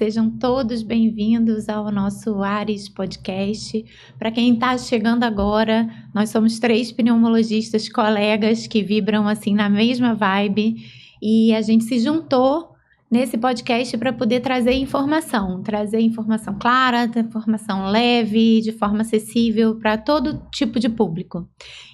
sejam todos bem-vindos ao nosso Ares Podcast. Para quem está chegando agora, nós somos 3 pneumologistas colegas que vibram assim na mesma vibe e a gente se juntou nesse podcast para poder trazer informação clara, informação leve, de forma acessível para todo tipo de público.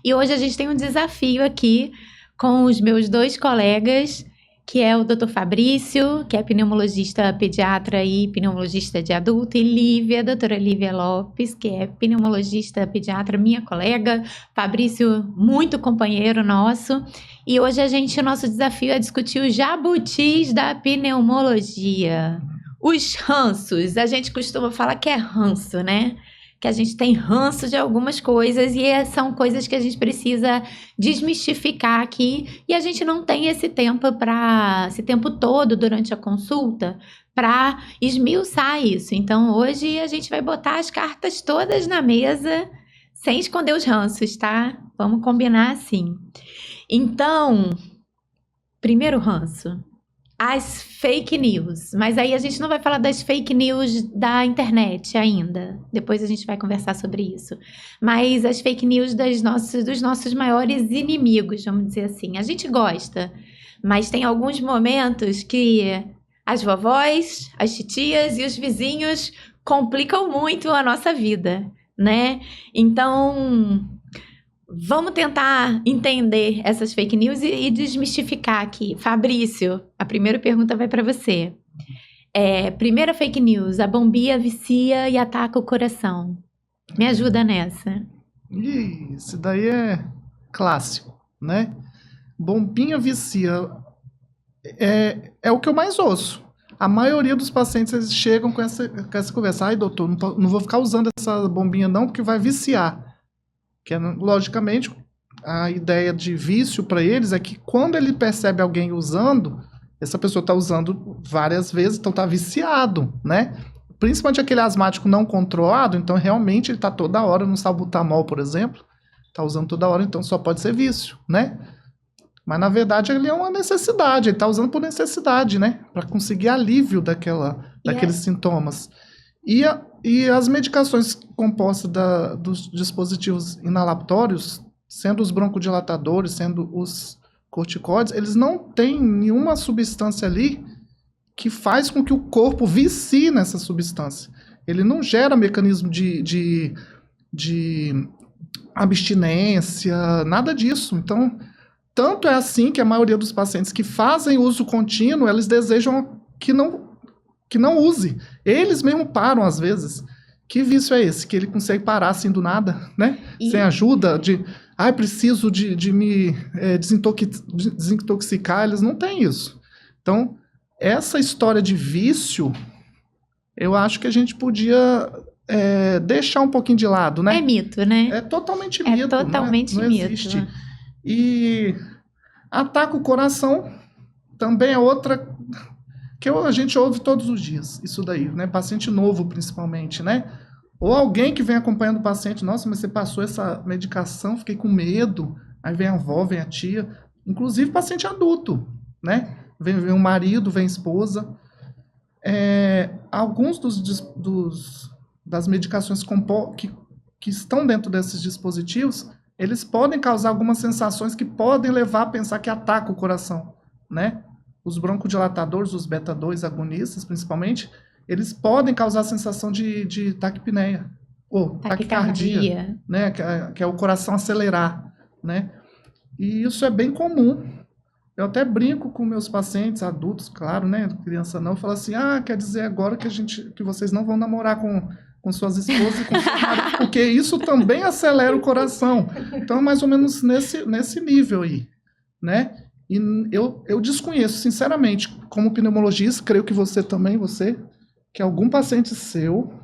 E hoje a gente tem um desafio aqui com os meus 2 colegas, que é o Dr. Fabrício, que é pneumologista pediatra e pneumologista de adulto, e Lívia, a doutora Lívia Lopes, que é pneumologista pediatra, minha colega, Fabrício, muito companheiro nosso, e hoje o nosso desafio é discutir os jabutis da pneumologia, os ranços. A gente costuma falar que é ranço, né? Que a gente tem ranço de algumas coisas e são coisas que a gente precisa desmistificar aqui e a gente não tem esse tempo todo durante a consulta para esmiuçar isso. Então hoje a gente vai botar as cartas todas na mesa sem esconder os ranços, tá? Vamos combinar assim. Então, primeiro ranço. As fake news, mas aí a gente não vai falar das fake news da internet ainda, depois a gente vai conversar sobre isso, mas as fake news dos nossos maiores inimigos, vamos dizer assim. A gente gosta, mas tem alguns momentos que as vovós, as titias e os vizinhos complicam muito a nossa vida, né? Então, vamos tentar entender essas fake news e desmistificar aqui. Fabrício, a primeira pergunta vai para você. Primeira fake news, a bombinha vicia e ataca o coração. Me ajuda nessa. Isso daí é clássico, né? Bombinha vicia é o que eu mais ouço. A maioria dos pacientes eles chegam com essa conversa. Ai, doutor, não vou ficar usando essa bombinha não, porque vai viciar. Que, logicamente, a ideia de vício para eles é que quando ele percebe alguém usando, essa pessoa está usando várias vezes, então está viciado, né? Principalmente aquele asmático não controlado, então realmente ele está toda hora no salbutamol, por exemplo, está usando toda hora, então só pode ser vício, né? Mas na verdade ele é uma necessidade, ele está usando por necessidade, né? Para conseguir alívio daqueles sintomas. E as medicações compostas dos dispositivos inalatórios, sendo os broncodilatadores, sendo os corticoides, eles não têm nenhuma substância ali que faz com que o corpo vicie nessa substância. Ele não gera mecanismo de abstinência, nada disso. Então, tanto é assim que a maioria dos pacientes que fazem uso contínuo, eles desejam que não use. Eles mesmo param às vezes. Que vício é esse? Que ele consegue parar assim do nada, né? Sem ajuda preciso de me desintoxicar. Eles não têm isso. Então, essa história de vício, eu acho que a gente podia deixar um pouquinho de lado, né? É mito, né? É totalmente mito. É totalmente não mito. Existe. E ataca o coração também é outra que a gente ouve todos os dias, isso daí, né? Paciente novo, principalmente, né? Ou alguém que vem acompanhando o paciente, nossa, mas você passou essa medicação, fiquei com medo. Aí vem a avó, vem a tia, inclusive paciente adulto, né? Vem o marido, vem a esposa. Alguns das medicações que estão dentro desses dispositivos, eles podem causar algumas sensações que podem levar a pensar que ataca o coração, né? Os broncodilatadores, os beta-2 agonistas, principalmente, eles podem causar a sensação de taquipneia, ou taquicardia, né? Que é o coração acelerar, né? E isso é bem comum. Eu até brinco com meus pacientes adultos, claro, né? Criança não, eu falo assim, quer dizer agora que vocês não vão namorar com suas esposas e com seus maridos, porque isso também acelera o coração. Então, é mais ou menos nesse nível aí, né? E eu desconheço, sinceramente, como pneumologista, creio que você também, que algum paciente seu,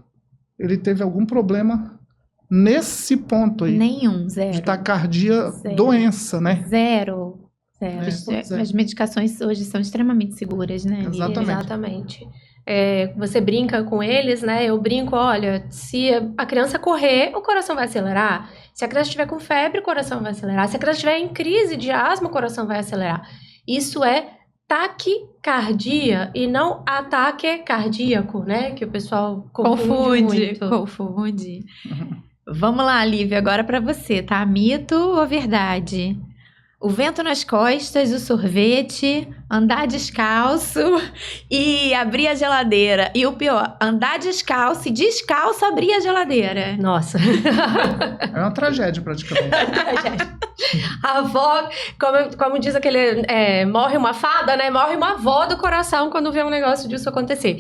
ele teve algum problema nesse ponto aí. Nenhum, zero. De taquicardia, doença, né? Zero. As medicações hoje são extremamente seguras, né? Exatamente. Você brinca com eles, né? Eu brinco, olha, se a criança correr, o coração vai acelerar. Se a criança estiver com febre, o coração vai acelerar. Se a criança estiver em crise de asma, o coração vai acelerar. Isso é taquicardia e não ataque cardíaco, né? Que o pessoal confunde muito. Confunde. Vamos lá, Lívia, agora para você, tá? Mito ou verdade? O vento nas costas, o sorvete, andar descalço e abrir a geladeira. E o pior, andar descalço e descalço abrir a geladeira. Nossa. É uma tragédia, praticamente. A avó, como diz aquele, morre uma fada, né? Morre uma avó do coração quando vê um negócio disso acontecer.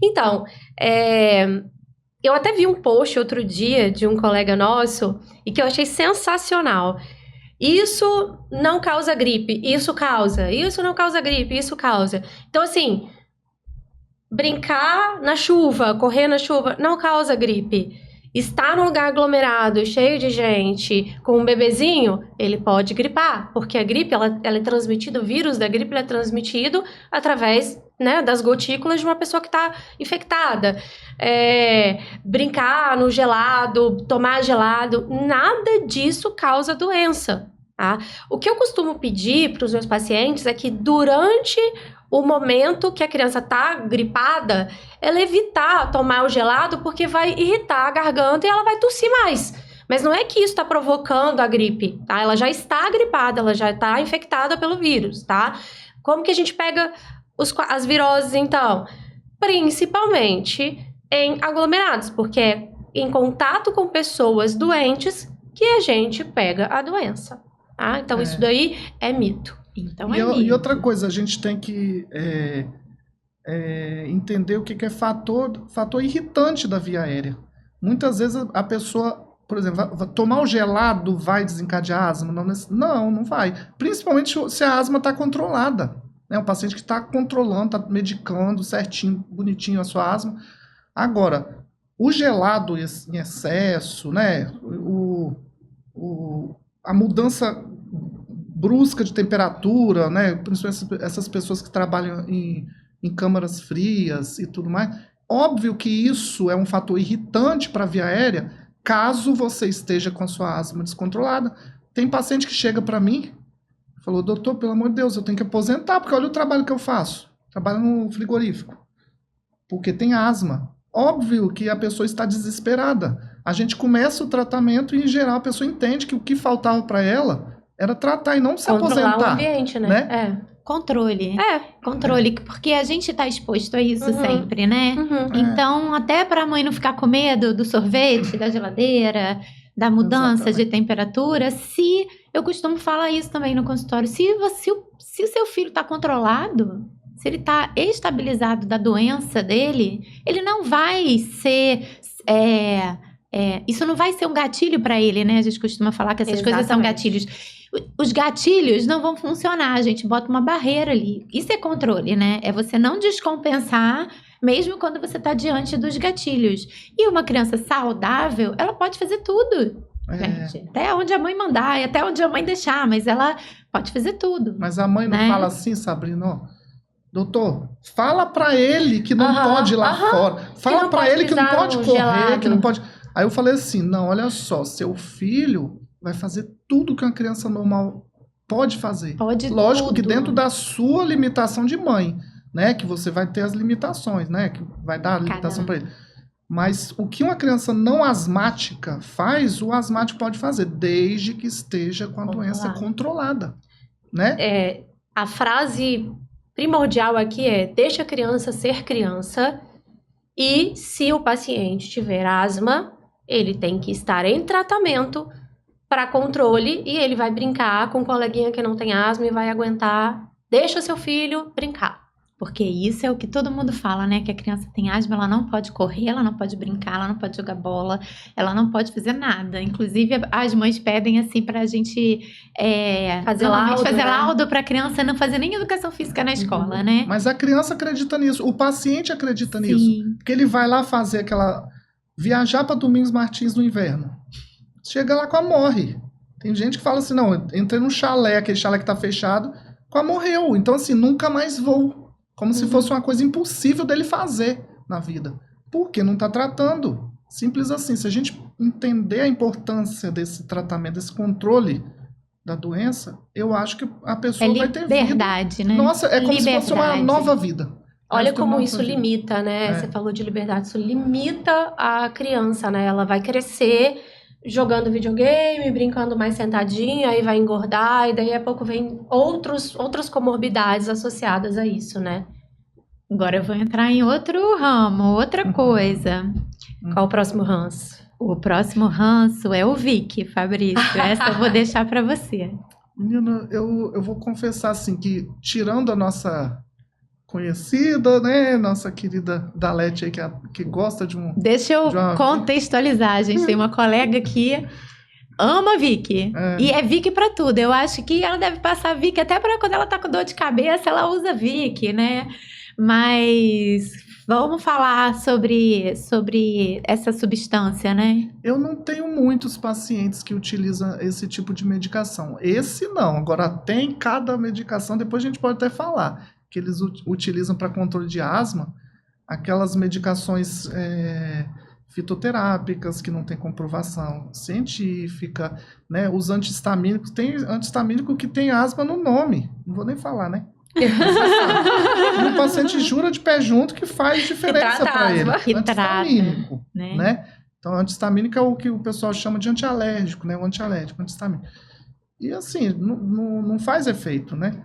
Então, eu até vi um post outro dia de um colega nosso e que eu achei sensacional. Isso não causa gripe, isso causa. Isso não causa gripe, isso causa. Então, assim, brincar na chuva, correr na chuva, não causa gripe. Estar num lugar aglomerado, cheio de gente, com um bebezinho, ele pode gripar. Porque a gripe, ela é transmitida, o vírus da gripe é transmitido através, né, das gotículas de uma pessoa que está infectada. Brincar no gelado, tomar gelado, nada disso causa doença, tá? O que eu costumo pedir para os meus pacientes é que durante o momento que a criança está gripada, ela evitar tomar o gelado porque vai irritar a garganta e ela vai tossir mais. Mas não é que isso está provocando a gripe, tá? Ela já está gripada, ela já está infectada pelo vírus, tá? Como que a gente pega as viroses, então? Principalmente em aglomerados, porque é em contato com pessoas doentes que a gente pega a doença, tá? Então, isso daí é mito. Então, e outra coisa, a gente tem que entender o que é fator irritante da via aérea. Muitas vezes a pessoa, por exemplo, tomar o gelado vai desencadear asma? Não vai. Principalmente se a asma está controlada. É um paciente que está controlando, está medicando certinho, bonitinho a sua asma. Agora, o gelado em excesso, né? A mudança brusca de temperatura, né? Principalmente essas pessoas que trabalham em câmaras frias e tudo mais. Óbvio que isso é um fator irritante para a via aérea, caso você esteja com a sua asma descontrolada. Tem paciente que chega para mim e falou: doutor, pelo amor de Deus, eu tenho que aposentar, porque olha o trabalho que eu faço. Trabalho no frigorífico. Porque tem asma. Óbvio que a pessoa está desesperada. A gente começa o tratamento e, em geral, a pessoa entende que o que faltava para ela era tratar e não se aposentar. Controlar o ambiente, né? Controle. Controle, porque a gente tá exposto a isso sempre, né? Então, até pra mãe não ficar com medo do sorvete, da geladeira, da mudança de temperatura, eu costumo falar isso também no consultório, se o seu filho tá controlado, se ele tá estabilizado da doença dele, ele não vai ser... isso não vai ser um gatilho para ele, né? A gente costuma falar que essas coisas são gatilhos. Os gatilhos não vão funcionar, a gente bota uma barreira ali. Isso é controle, né? É você não descompensar, mesmo quando você está diante dos gatilhos. E uma criança saudável, ela pode fazer tudo, gente. Até onde a mãe mandar, e até onde a mãe deixar, mas ela pode fazer tudo. Mas a mãe não fala assim, Sabrina, ó. Doutor, fala pra ele que não pode ir lá fora. Fala pra ele que não pode correr, gelado. Que não pode... Aí eu falei assim, não, olha só, seu filho vai fazer tudo que uma criança normal pode fazer. Lógico que dentro da sua limitação de mãe, né? Que você vai ter as limitações, né? Que vai dar a limitação para ele. Mas o que uma criança não asmática faz, o asmático pode fazer, desde que esteja com a doença controlada, né? A frase primordial aqui é: deixa a criança ser criança, e se o paciente tiver asma, ele tem que estar em tratamento para controle, e ele vai brincar com um coleguinha que não tem asma e vai aguentar. Deixa seu filho brincar. Porque isso é o que todo mundo fala, né? Que a criança tem asma, ela não pode correr, ela não pode brincar, ela não pode jogar bola, ela não pode fazer nada. Inclusive, as mães pedem, assim, pra gente fazer laudo pra criança não fazer nem educação física na escola, né? Mas a criança acredita nisso, o paciente acredita nisso. Porque ele vai lá fazer viajar para Domingos Martins no inverno. Chega lá, quase morre. Tem gente que fala assim, não, entrei num chalé, aquele chalé que tá fechado, quase morreu. Então, assim, nunca mais vou. Como se fosse uma coisa impossível dele fazer na vida. Porque não está tratando. Simples assim. Se a gente entender a importância desse tratamento, desse controle da doença, eu acho que a pessoa vai ter vida. Liberdade, né? Nossa, é como se fosse uma nova vida. Olha como isso limita, né? Você falou de liberdade, isso limita a criança, né? Ela vai crescer jogando videogame, brincando mais sentadinha, aí vai engordar, e daí a pouco vem outras comorbidades associadas a isso, né? Agora eu vou entrar em outro ramo, outra coisa. Qual o próximo ranço? O próximo ranço é o Vic, Fabrício. Essa eu vou deixar para você. Menina, eu vou confessar assim que, tirando a nossa conhecida, né, nossa querida Dalete aí, que gosta de um... Deixa eu contextualizar, a gente tem uma colega que ama Vic, e é Vic para tudo. Eu acho que ela deve passar Vic até para quando ela tá com dor de cabeça, ela usa Vic, né? Mas vamos falar sobre essa substância, né? Eu não tenho muitos pacientes que utilizam esse tipo de medicação. Esse não. Agora, tem cada medicação, depois a gente pode até falar, que eles utilizam para controle de asma, aquelas medicações fitoterápicas que não tem comprovação científica, né? Os antihistamínicos, tem antihistamínico que tem asma no nome. Não vou nem falar, né? O paciente jura de pé junto que faz diferença para ele. Antihistamínico, né? Então, antihistamínico é o que o pessoal chama de antialérgico, né? O antialérgico, antihistamínico. E assim, não faz efeito, né?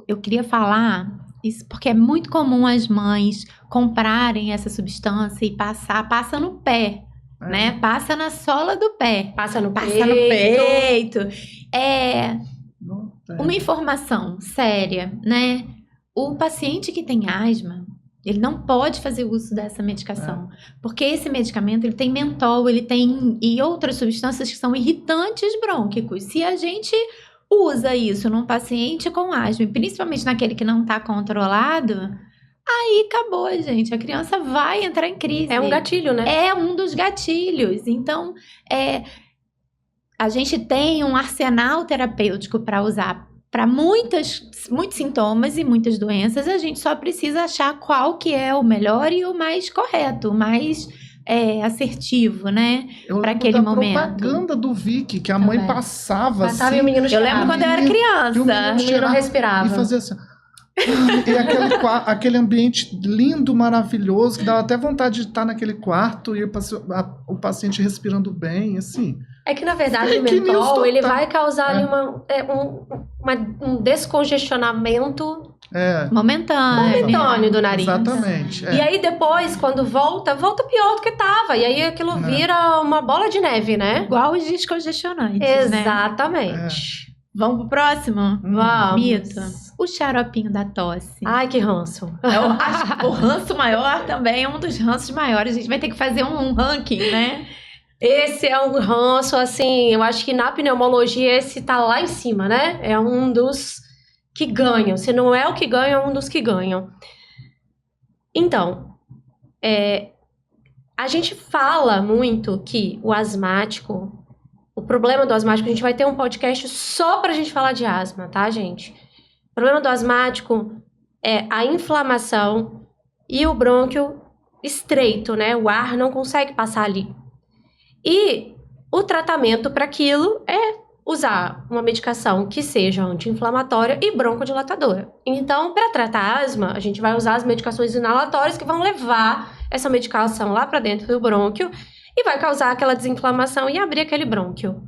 Eu queria falar isso porque é muito comum as mães comprarem essa substância e passa no pé, né? Passa na sola do pé. Passa no peito. Uma informação séria, né? O paciente que tem asma, ele não pode fazer uso dessa medicação, porque esse medicamento ele tem mentol, e outras substâncias que são irritantes brônquicos. Se a gente usa isso num paciente com asma, principalmente naquele que não está controlado, aí acabou, gente. A criança vai entrar em crise. É um gatilho, né? É um dos gatilhos. Então, a gente tem um arsenal terapêutico para usar para muitos sintomas e muitas doenças. A gente só precisa achar qual que é o melhor e o mais correto, o mais assertivo, né? Para aquele momento. A propaganda do Vic, que a mãe passava assim. E o menino eu lembro quando eu era criança. O menino respirava. E fazia assim... E aquele ambiente lindo, maravilhoso, que dava até vontade de estar naquele quarto e o paciente respirando bem, assim. É que, na verdade, o mentol, ele vai causar ali um descongestionamento momentâneo do nariz. Exatamente. E aí, depois, quando volta pior do que tava. E aí, aquilo vira uma bola de neve, né? Igual os descongestionantes, Exatamente. Né? Vamos pro próximo? Vamos. Mito. O xaropinho da tosse. Ai, que ranço. O ranço maior também é um dos ranços maiores. A gente vai ter que fazer um ranking, né? Esse é um ranço, assim, eu acho que na pneumologia esse tá lá em cima, né? É um dos que ganham. Se não é o que ganha, é um dos que ganham. Então, a gente fala muito que o asmático, o problema do asmático, a gente vai ter um podcast só pra gente falar de asma, tá, gente? O problema do asmático é a inflamação e o brônquio estreito, né? O ar não consegue passar ali. E o tratamento para aquilo é usar uma medicação que seja anti-inflamatória e broncodilatadora. Então, para tratar asma, a gente vai usar as medicações inalatórias que vão levar essa medicação lá para dentro do brônquio e vai causar aquela desinflamação e abrir aquele brônquio.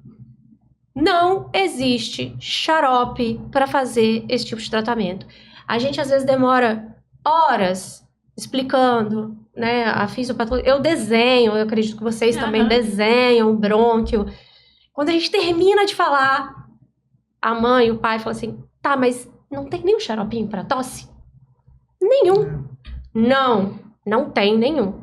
Não existe xarope para fazer esse tipo de tratamento. A gente às vezes demora horas explicando, né, a fisiopatologia. Eu desenho, eu acredito que vocês também desenham o brônquio. Quando a gente termina de falar, a mãe, o pai fala assim, tá, mas não tem nenhum xaropinho para tosse? Nenhum. Não tem nenhum.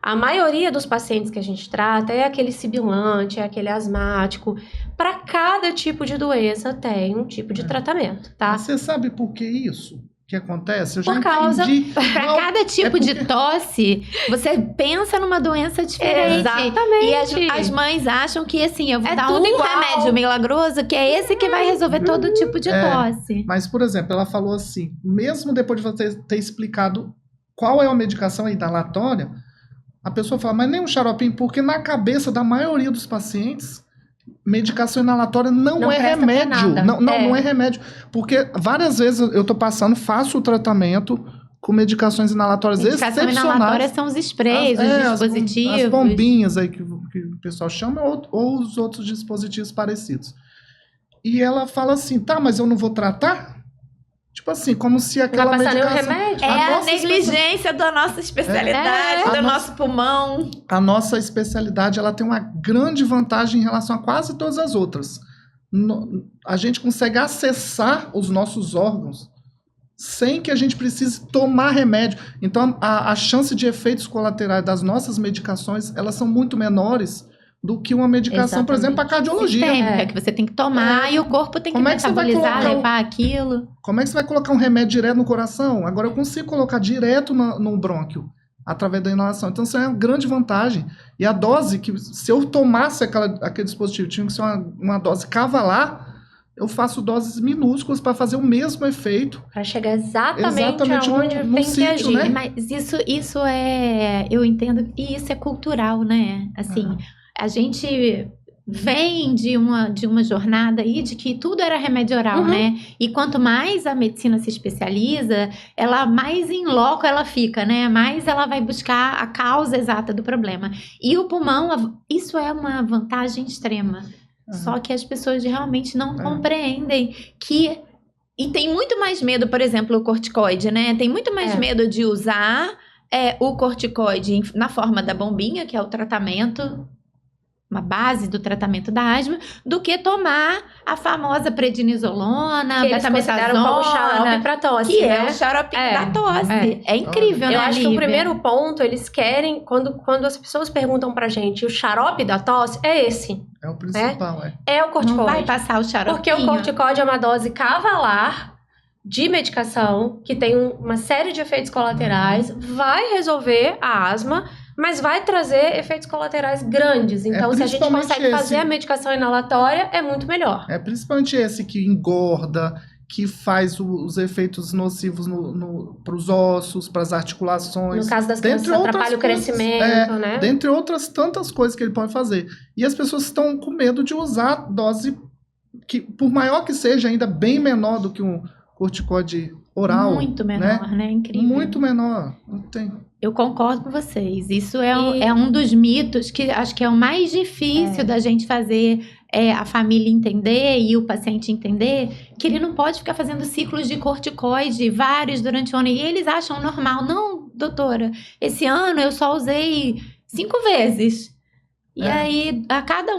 A maioria dos pacientes que a gente trata é aquele sibilante, é aquele asmático. Para cada tipo de doença tem um tipo de tratamento, tá? Você sabe por que isso? Que acontece? Eu já entendi. Para cada tipo de tosse, você pensa numa doença diferente. Exatamente. E as mães acham que, assim, eu vou dar um remédio milagroso, que é esse que vai resolver todo tipo de tosse. Mas, por exemplo, ela falou assim, mesmo depois de você ter explicado qual é a medicação inalatória, a pessoa fala, mas nem um xaropinho, porque na cabeça da maioria dos pacientes, medicação inalatória não é presta pra remédio. nada. Não é remédio. Porque várias vezes eu tô passando, faço o tratamento com medicações inalatórias Medicação excepcionais. inalatória são os sprays, os dispositivos. As bombinhas aí que o pessoal chama, ou os outros dispositivos parecidos. E ela fala assim, tá, mas eu não vou tratar? Tipo assim, como se aquela Não vai passar nenhum medicação... remédio. É a negligência da nossa especialidade, do nosso pulmão. A nossa especialidade, ela tem uma grande vantagem em relação a quase todas as outras. A gente consegue acessar os nossos órgãos sem que a gente precise tomar remédio. Então, a chance de efeitos colaterais das nossas medicações, elas são muito menores do que uma medicação, por exemplo, para cardiologia. Sistêmica, que você tem que tomar e o corpo tem que Como é que você vai metabolizar, colocar levar aquilo. Como é que você vai colocar um remédio direto no coração? Agora eu consigo colocar direto no brônquio, através da inalação. Então, isso é uma grande vantagem. E a dose, que se eu tomasse aquele dispositivo, tinha que ser uma dose cavalar, eu faço doses minúsculas para fazer o mesmo efeito. Para chegar exatamente aonde no tem sítio, que agir. né? Mas isso é, eu entendo, e isso é cultural, né? Assim, a gente vem de uma jornada aí de que tudo era remédio oral, né? E quanto mais a medicina se especializa, ela mais em loco ela fica, né? Mais ela vai buscar a causa exata do problema. E o pulmão, isso é uma vantagem extrema. Só que as pessoas realmente não compreendem que... E tem muito mais medo, por exemplo, o corticoide, né? Tem muito mais medo de usar o corticoide na forma da bombinha, que é o tratamento, uma base do tratamento da asma, do que tomar a famosa prednisolona, que eles consideram como xarope para tosse, que né? é o xarope da tosse. É incrível, né, Eu acho que Lívia? o primeiro ponto, eles querem, quando as pessoas perguntam pra gente, o xarope da tosse é esse. É o principal, É o corticoide. Não vai passar o xaropinho. Porque o corticoide é uma dose cavalar de medicação que tem uma série de efeitos colaterais, vai resolver a asma, mas vai trazer efeitos colaterais grandes. Então, se a gente consegue fazer a medicação inalatória, é muito melhor. É principalmente esse que engorda, que faz os efeitos nocivos para os ossos, para as articulações. No caso das crianças, atrapalha o crescimento, né? Dentre outras tantas coisas que ele pode fazer. E as pessoas estão com medo de usar dose que, por maior que seja, ainda bem menor do que um corticoide oral. Muito menor, né? Incrível. Muito menor. Não tem... Eu concordo com vocês. Isso é um dos mitos que acho que é o mais difícil da gente fazer a família entender e o paciente entender, que ele não pode ficar fazendo ciclos de corticoide, vários durante o ano. E eles acham normal. Não, doutora, esse ano eu só usei 5 vezes. E aí, a cada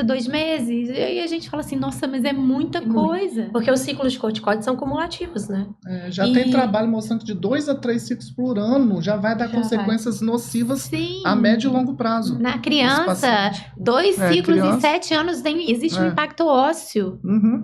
2 meses, e aí a gente fala assim, nossa, mas é muita coisa. Porque os ciclos de corticoide são cumulativos, né? Já tem trabalho mostrando que de 2 a 3 ciclos por ano já vai dar consequências nocivas a médio e longo prazo. Na criança, 2 ciclos em 7 anos existe um impacto ósseo.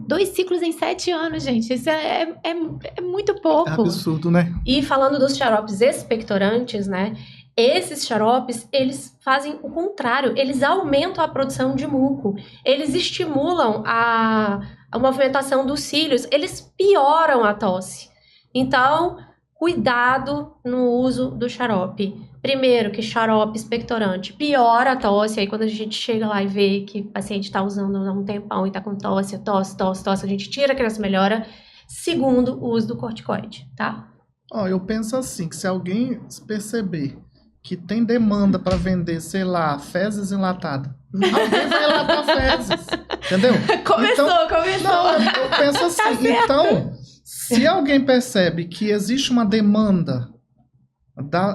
2 ciclos em 7 anos, gente. Isso é muito pouco. É absurdo, né? E falando dos xaropes expectorantes, né? Esses xaropes, eles fazem o contrário, eles aumentam a produção de muco, eles estimulam a movimentação dos cílios, eles pioram a tosse. Então, cuidado no uso do xarope. Primeiro, que xarope expectorante piora a tosse, aí quando a gente chega lá e vê que o paciente está usando há um tempão e está com tosse, a gente tira a criança, melhora. Segundo, o uso do corticoide, tá? Eu penso assim, que se alguém perceber que tem demanda para vender, sei lá, fezes enlatadas, alguém vai enlatar fezes, entendeu? Começou. Não, eu penso assim, então, se alguém percebe que existe uma demanda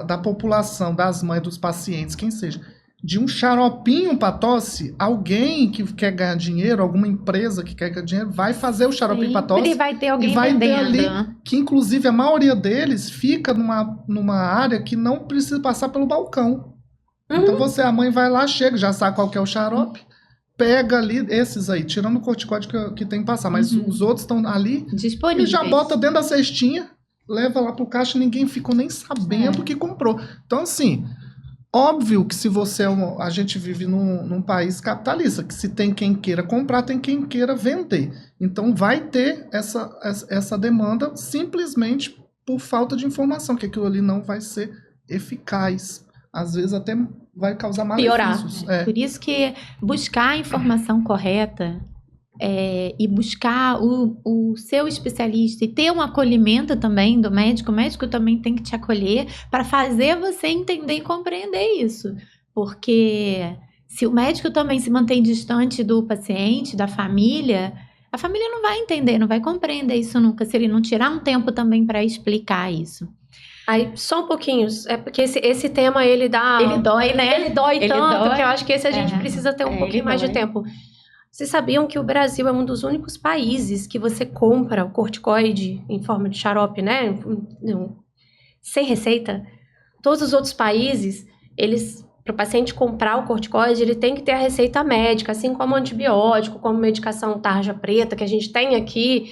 da população, das mães, dos pacientes, quem seja, de um xaropinho para tosse, alguém que quer ganhar dinheiro, alguma empresa que quer ganhar dinheiro, vai fazer o xaropinho para tosse. E vai ter alguém e vai vendendo. ter ali, que inclusive a maioria deles fica numa área que não precisa passar pelo balcão. Então a mãe vai lá, chega, já sabe qual que é o xarope, pega ali esses aí, tirando o corticóide que tem que passar, mas os outros estão ali disponíveis. E já bota dentro da cestinha, leva lá pro caixa e ninguém ficou nem sabendo que comprou. Então assim, óbvio que se você a gente vive num país capitalista, que se tem quem queira comprar, tem quem queira vender. Então vai ter essa demanda simplesmente por falta de informação, que aquilo ali não vai ser eficaz. Às vezes até vai causar Piorar. malefícios. Por isso que buscar a informação correta e buscar o seu especialista e ter um acolhimento também do médico, o médico também tem que te acolher para fazer você entender e compreender isso. Porque se o médico também se mantém distante do paciente, da família, a família não vai entender, não vai compreender isso nunca, se ele não tirar um tempo também para explicar isso. Aí, só um pouquinho, é porque esse tema, ele dá... Ele dói, né? Ele dói tanto, que eu acho que esse a gente É. precisa ter um pouquinho ele mais de dói. tempo. Vocês sabiam que o Brasil é um dos únicos países que você compra o corticoide em forma de xarope, né? Sem receita? Todos os outros países, para o paciente comprar o corticoide, ele tem que ter a receita médica, assim como antibiótico, como medicação tarja preta, que a gente tem aqui.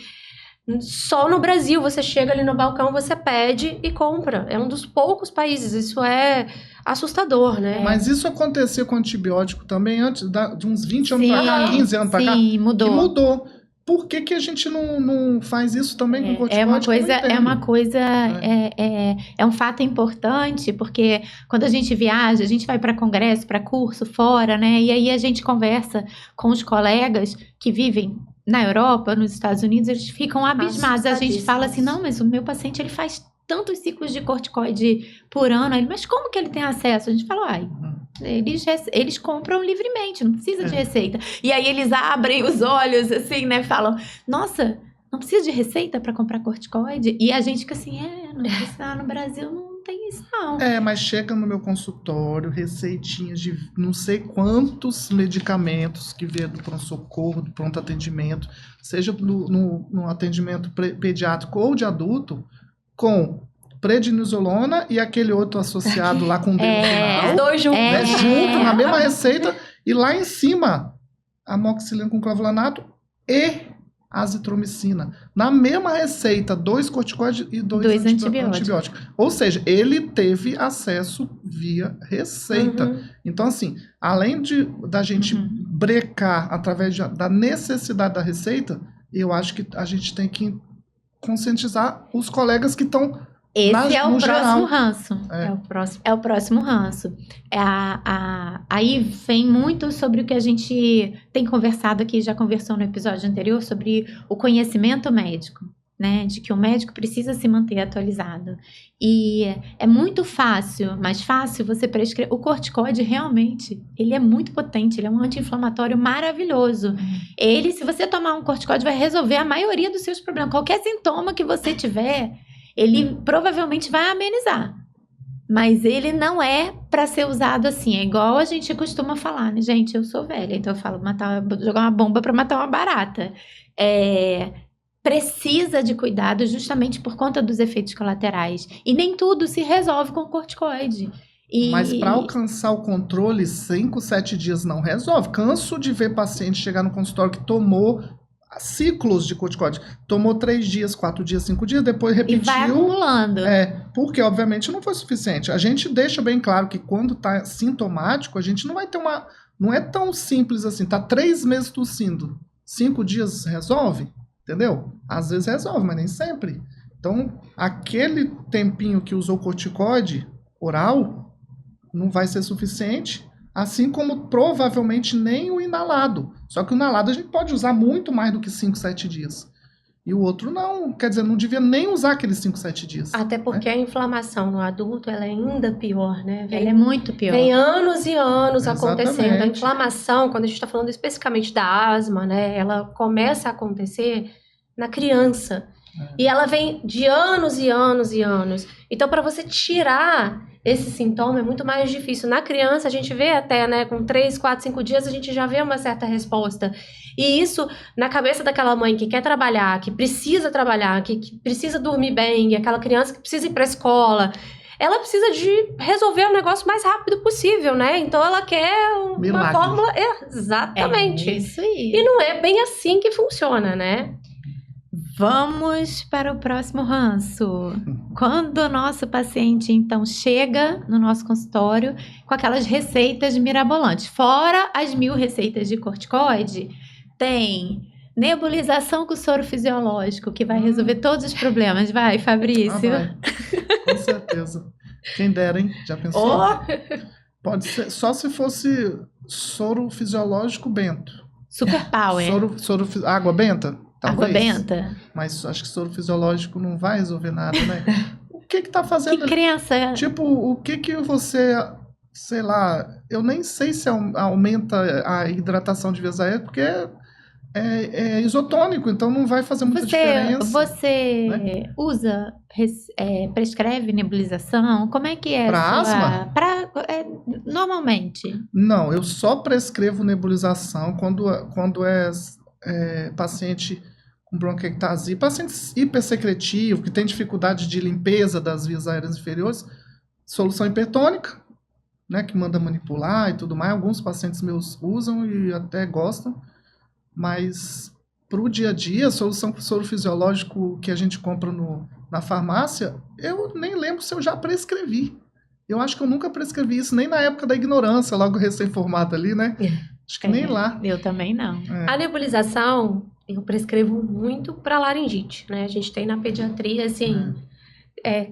Só no Brasil, você chega ali no balcão, você pede e compra. É um dos poucos países, isso é assustador, né? Mas isso acontecia com antibiótico também antes de uns 20 anos Sim, pra cá, 15 anos pra cá. Sim, mudou. Que mudou. Por que a gente não faz isso também com corticoide? É um fato importante, porque quando a gente viaja, a gente vai para congresso, para curso fora, né? E aí a gente conversa com os colegas que vivem na Europa, nos Estados Unidos, eles ficam abismados. A gente fala assim, não, mas o meu paciente, ele faz tantos ciclos de corticoide por ano. Ele, mas como que ele tem acesso? A gente fala, eles compram livremente, não precisa de receita. E aí eles abrem os olhos, assim, né? Falam, nossa, não precisa de receita para comprar corticoide? E a gente fica assim, não precisa, no Brasil não tem isso, não. Mas chega no meu consultório, receitinhas de não sei quantos medicamentos que vêm do pronto-socorro, do pronto atendimento, seja no atendimento pediátrico ou de adulto, com prednisolona e aquele outro associado lá com o D no final. Os dois juntos. Né, junto, na mesma receita, e lá em cima, amoxicilina com clavulanato e azitromicina. Na mesma receita, 2 corticoides e 2 antibióticos. Ou seja, ele teve acesso via receita. Então, assim, além da gente brecar através da necessidade da receita, eu acho que a gente tem que conscientizar os colegas que estão Esse é o próximo geral. ranço. É o próximo ranço. Aí vem muito sobre o que a gente tem conversado aqui, já conversou no episódio anterior, sobre o conhecimento médico, né? De que o médico precisa se manter atualizado. E é muito fácil, mais fácil você prescrever. O corticoide, realmente, ele é muito potente, ele é um anti-inflamatório maravilhoso. Ele, se você tomar um corticoide, vai resolver a maioria dos seus problemas. Qualquer sintoma que você tiver, ele provavelmente vai amenizar. Mas ele não é para ser usado assim. É igual a gente costuma falar, né? Gente, eu sou velha, então eu falo jogar uma bomba para matar uma barata. Precisa de cuidado justamente por conta dos efeitos colaterais. E nem tudo se resolve com corticoide. Mas para alcançar o controle, 5, 7 dias não resolve. Canso de ver paciente chegar no consultório que tomou ciclos de corticoide. Tomou 3 dias, 4 dias, 5 dias, depois repetiu. E vai acumulando. Porque obviamente não foi suficiente. A gente deixa bem claro que quando tá sintomático, a gente não vai ter não é tão simples assim. Tá 3 meses tossindo. 5 dias resolve? Entendeu? Às vezes resolve, mas nem sempre. Então, aquele tempinho que usou corticoide oral não vai ser suficiente. Assim como provavelmente nem o inalado. Só que o inalado a gente pode usar muito mais do que 5, 7 dias. E o outro não. Quer dizer, não devia nem usar aqueles 5, 7 dias. Até porque a inflamação no adulto, ela é ainda pior, né? Ela é muito pior. Vem anos e anos Exatamente. acontecendo. A inflamação, quando a gente está falando especificamente da asma, né? Ela começa a acontecer na criança. E ela vem de anos e anos e anos. Então, para você tirar esse sintoma é muito mais difícil. Na criança, a gente vê até, né, com 3, 4, 5 dias, a gente já vê uma certa resposta. E isso, na cabeça daquela mãe que quer trabalhar, que precisa trabalhar, que precisa dormir bem, aquela criança que precisa ir para a escola, ela precisa de resolver o negócio o mais rápido possível, né? Então, ela quer uma Milagre. fórmula... Exatamente. É isso aí. E não é bem assim que funciona, né? Vamos para o próximo ranço. Quando o nosso paciente, então, chega no nosso consultório com aquelas receitas mirabolantes, fora as 1000 receitas de corticoide, tem nebulização com soro fisiológico, que vai resolver todos os problemas. Vai, Fabrício. Vai. Com certeza. Quem dera, hein? Já pensou? Pode ser, só se fosse soro fisiológico bento. Super power. Água benta? Água Talvez. benta. Mas acho que soro fisiológico não vai resolver nada, né? O que tá fazendo? Que crença. Tipo, o que você, sei lá, eu nem sei se aumenta a hidratação de vias aéreas, porque é isotônico, então não vai fazer muita diferença. Você né? usa, prescreve nebulização? Como é que é? Pra asma? Normalmente. Não, eu só prescrevo nebulização quando é paciente com bronquiectasia, paciente hipersecretivo, que tem dificuldade de limpeza das vias aéreas inferiores, solução hipertônica, né, que manda manipular e tudo mais. Alguns pacientes meus usam e até gostam, mas para o dia a dia, a solução com soro fisiológico que a gente compra na farmácia, eu nem lembro se eu já prescrevi. Eu acho que eu nunca prescrevi isso, nem na época da ignorância, logo recém-formada ali, né? Acho que nem lá. Eu também não. A nebulização, eu prescrevo muito para laringite, né? A gente tem na pediatria, assim,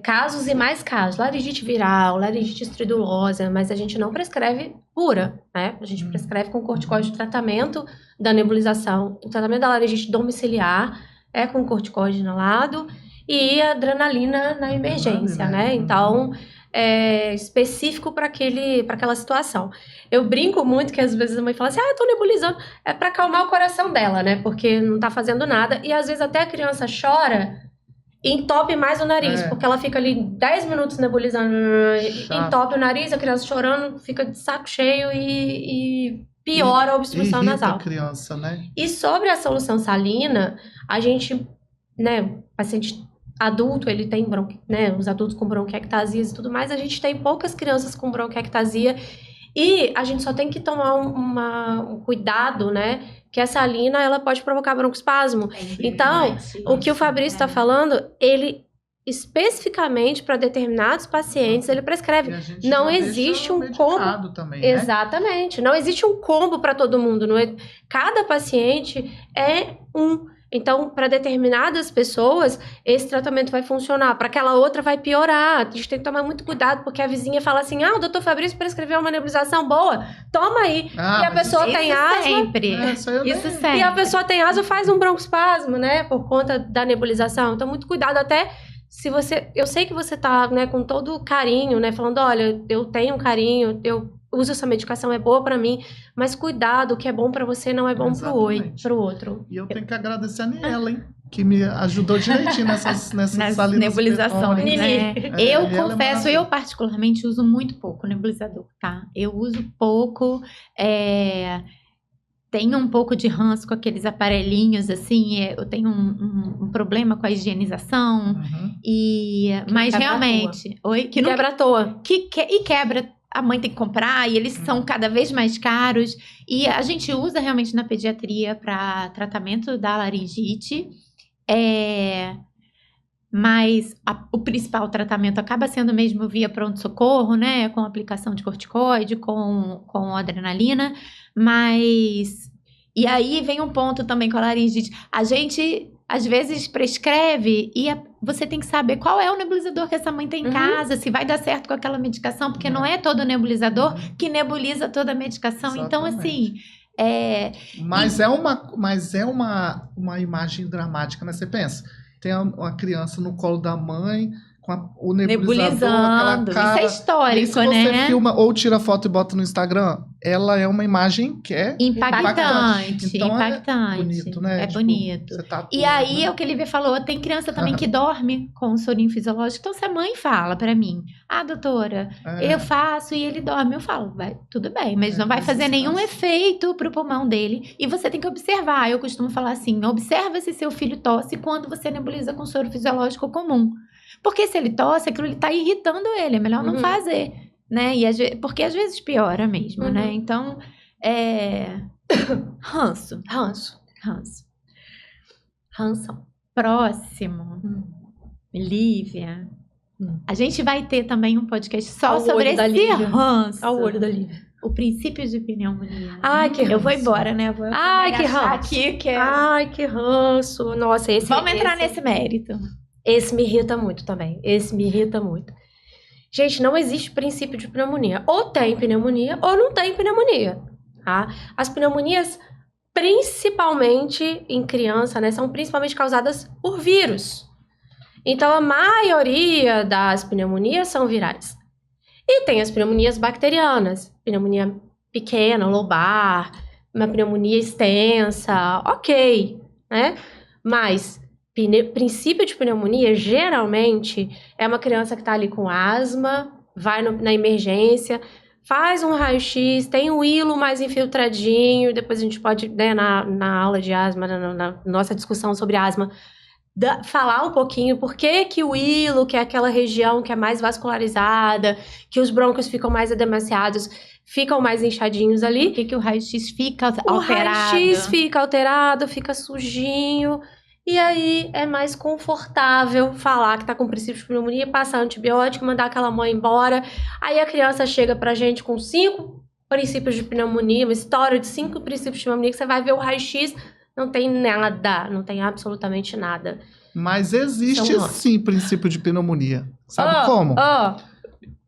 casos e mais casos. Laringite viral, laringite estridulosa, mas a gente não prescreve pura, né? A gente prescreve com corticóide de tratamento da nebulização. O tratamento da laringite domiciliar é com corticóide inalado e adrenalina na emergência, né? Então, é específico para aquela situação. Eu brinco muito que às vezes a mãe fala assim, eu tô nebulizando, é para acalmar o coração dela, né? Porque não tá fazendo nada. E às vezes até a criança chora e entope mais o nariz, porque ela fica ali 10 minutos nebulizando, entope o nariz, a criança chorando, fica de saco cheio e piora a obstrução nasal. A criança, né? E sobre a solução salina, a gente, né, paciente adulto, ele tem né, os adultos com bronquiectasias e tudo mais, a gente tem poucas crianças com bronquiectasia e a gente só tem que tomar um cuidado, né, que a salina, ela pode provocar broncoespasmo. Então, o que o Fabrício está falando, ele especificamente para determinados pacientes, ele prescreve. Não existe um combo também, né? Exatamente, não existe um combo para todo mundo, não é? Cada paciente é um. Então, para determinadas pessoas, esse tratamento vai funcionar. Para aquela outra, vai piorar. A gente tem que tomar muito cuidado, porque a vizinha fala assim, o doutor Fabrício prescreveu uma nebulização boa, toma aí. E a pessoa tem asma. Sempre. Isso sempre. E a pessoa tem asma, faz um broncoespasmo, né? Por conta da nebulização. Então, muito cuidado até se você... Eu sei que você tá, né, com todo carinho, né? Falando, olha, eu tenho carinho, eu uso essa medicação, é boa pra mim, mas cuidado, o que é bom pra você não é bom pro outro. E eu tenho que agradecer a Niela, hein? Que me ajudou direitinho nessas nebulizações, né? Eu confesso, eu particularmente uso muito pouco nebulizador, tá? Eu uso pouco, tenho um pouco de ranço com aqueles aparelhinhos, assim, eu tenho um problema com a higienização, mas realmente... Que quebra à toa. E quebra... A mãe tem que comprar e eles são cada vez mais caros. E a gente usa realmente na pediatria para tratamento da laringite. Mas o principal tratamento acaba sendo mesmo via pronto-socorro, né? Com aplicação de corticoide, com adrenalina. E aí vem um ponto também com a laringite. A gente... às vezes prescreve e você tem que saber qual é o nebulizador que essa mãe tem em casa, se vai dar certo com aquela medicação, porque não é todo nebulizador que nebuliza toda a medicação. Exatamente. Então, assim... Mas é uma imagem dramática, né? Você pensa, tem uma criança no colo da mãe... com o nebulizador, aquela cara. Isso é histórico, se você filma ou tira foto e bota no Instagram, ela é uma imagem que é impactante. Então impactante. É bonito, né? É bonito. Você tá e aí, é o que ele falou, tem criança também que dorme com o sorinho fisiológico. Então, se a mãe fala pra mim, doutora, eu faço e ele dorme, eu falo, tudo bem, mas não vai fazer nenhum efeito pro pulmão dele. E você tem que observar. Eu costumo falar assim, observa se seu filho tosse quando você nebuliza com soro fisiológico comum. Porque se ele tosse, aquilo está irritando ele, é melhor não fazer, né? Porque às vezes piora mesmo, né? Então, ranço. Próximo. Lívia. A gente vai ter também um podcast só sobre esse ranço. Ao olho da Lívia. O princípio de pneumonia. Ai, que ranço. Eu vou embora, né? Que ranço. Aqui, Ai, que ranço. Nossa, Vamos entrar nesse mérito. Esse me irrita muito também. Gente, não existe princípio de pneumonia. Ou tem pneumonia ou não tem pneumonia, tá? As pneumonias, principalmente em criança, né, são principalmente causadas por vírus. Então, a maioria das pneumonias são virais. E tem as pneumonias bacterianas, pneumonia pequena, lobar, uma pneumonia extensa, ok, né? Mas princípio de pneumonia, geralmente, é uma criança que está ali com asma, vai na emergência, faz um raio-x, tem o hilo mais infiltradinho, depois a gente pode, né, na aula de asma, na nossa discussão sobre asma, falar um pouquinho por que o hilo, que é aquela região que é mais vascularizada, que os brônquios ficam mais edemaciados, ficam mais inchadinhos ali. Por que o raio-x fica alterado? O raio-x fica alterado, fica sujinho. E aí é mais confortável falar que tá com princípio de pneumonia, passar antibiótico, mandar aquela mãe embora. Aí a criança chega pra gente com 5 princípios de pneumonia, uma história de 5 princípios de pneumonia, que você vai ver o raio-x, não tem nada, não tem absolutamente nada. Mas existe sim princípio de pneumonia. Sabe como?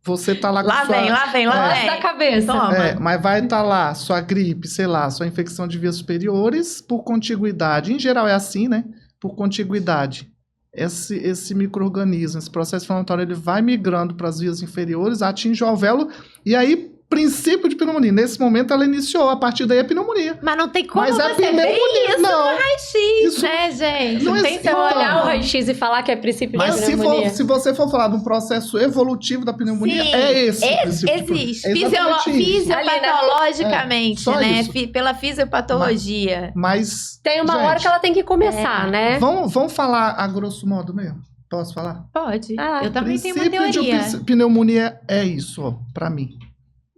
Você tá lá com lá vem da cabeça. Toma. Mas vai estar lá sua gripe, sei lá, sua infecção de vias superiores por contiguidade. Em geral é assim, né? Por contiguidade. Esse micro-organismo, esse processo inflamatório, ele vai migrando para as vias inferiores, atinge o alvéolo, e aí, princípio de pneumonia. Nesse momento, ela iniciou, a partir daí é pneumonia. Mas não tem como Mas você ver isso no raio-x, isso né, gente? Não tem como olhar o raio-x e falar que é princípio de pneumonia. Mas se você for falar de um processo evolutivo da pneumonia, sim, é esse existe. Fisiopatologicamente, né? Pela fisiopatologia. Mas tem uma hora que ela tem que começar, né? Vamos falar a grosso modo mesmo? Posso falar? Pode. Eu também tenho uma teoria. Princípio de pneumonia é isso, ó, pra mim.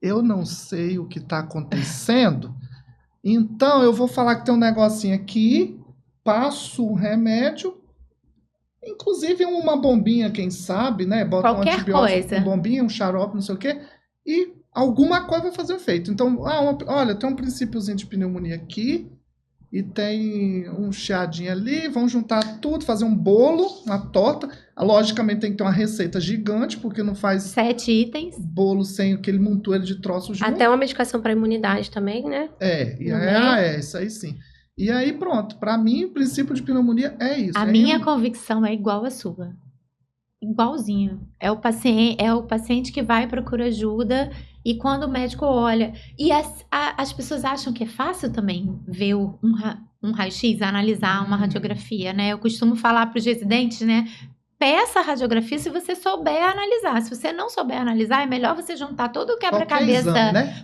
Eu não sei o que está acontecendo, então eu vou falar que tem um negocinho aqui, passo um remédio, inclusive uma bombinha, quem sabe, né? Bota qualquer um antibiótico, coisa. uma bombinha, um xarope, não sei o quê, e alguma coisa vai fazer efeito. Então, olha, tem um princípiozinho de pneumonia aqui, e tem um chiadinho ali, vão juntar tudo, fazer um bolo, uma torta. Logicamente tem que ter uma receita gigante, porque não faz 7 itens. Bolo sem aquele montoeiro de troços junto. Até uma medicação para imunidade também, né? Isso aí sim. E aí pronto, para mim o princípio de pneumonia é isso. A minha convicção é igual à sua. Igualzinho. É o paciente que vai procurar ajuda e quando o médico olha... E as pessoas acham que é fácil também ver um raio-x, analisar uma radiografia, né? Eu costumo falar para os residentes, né? Peça a radiografia se você souber analisar. Se você não souber analisar, é melhor você juntar todo o quebra-cabeça.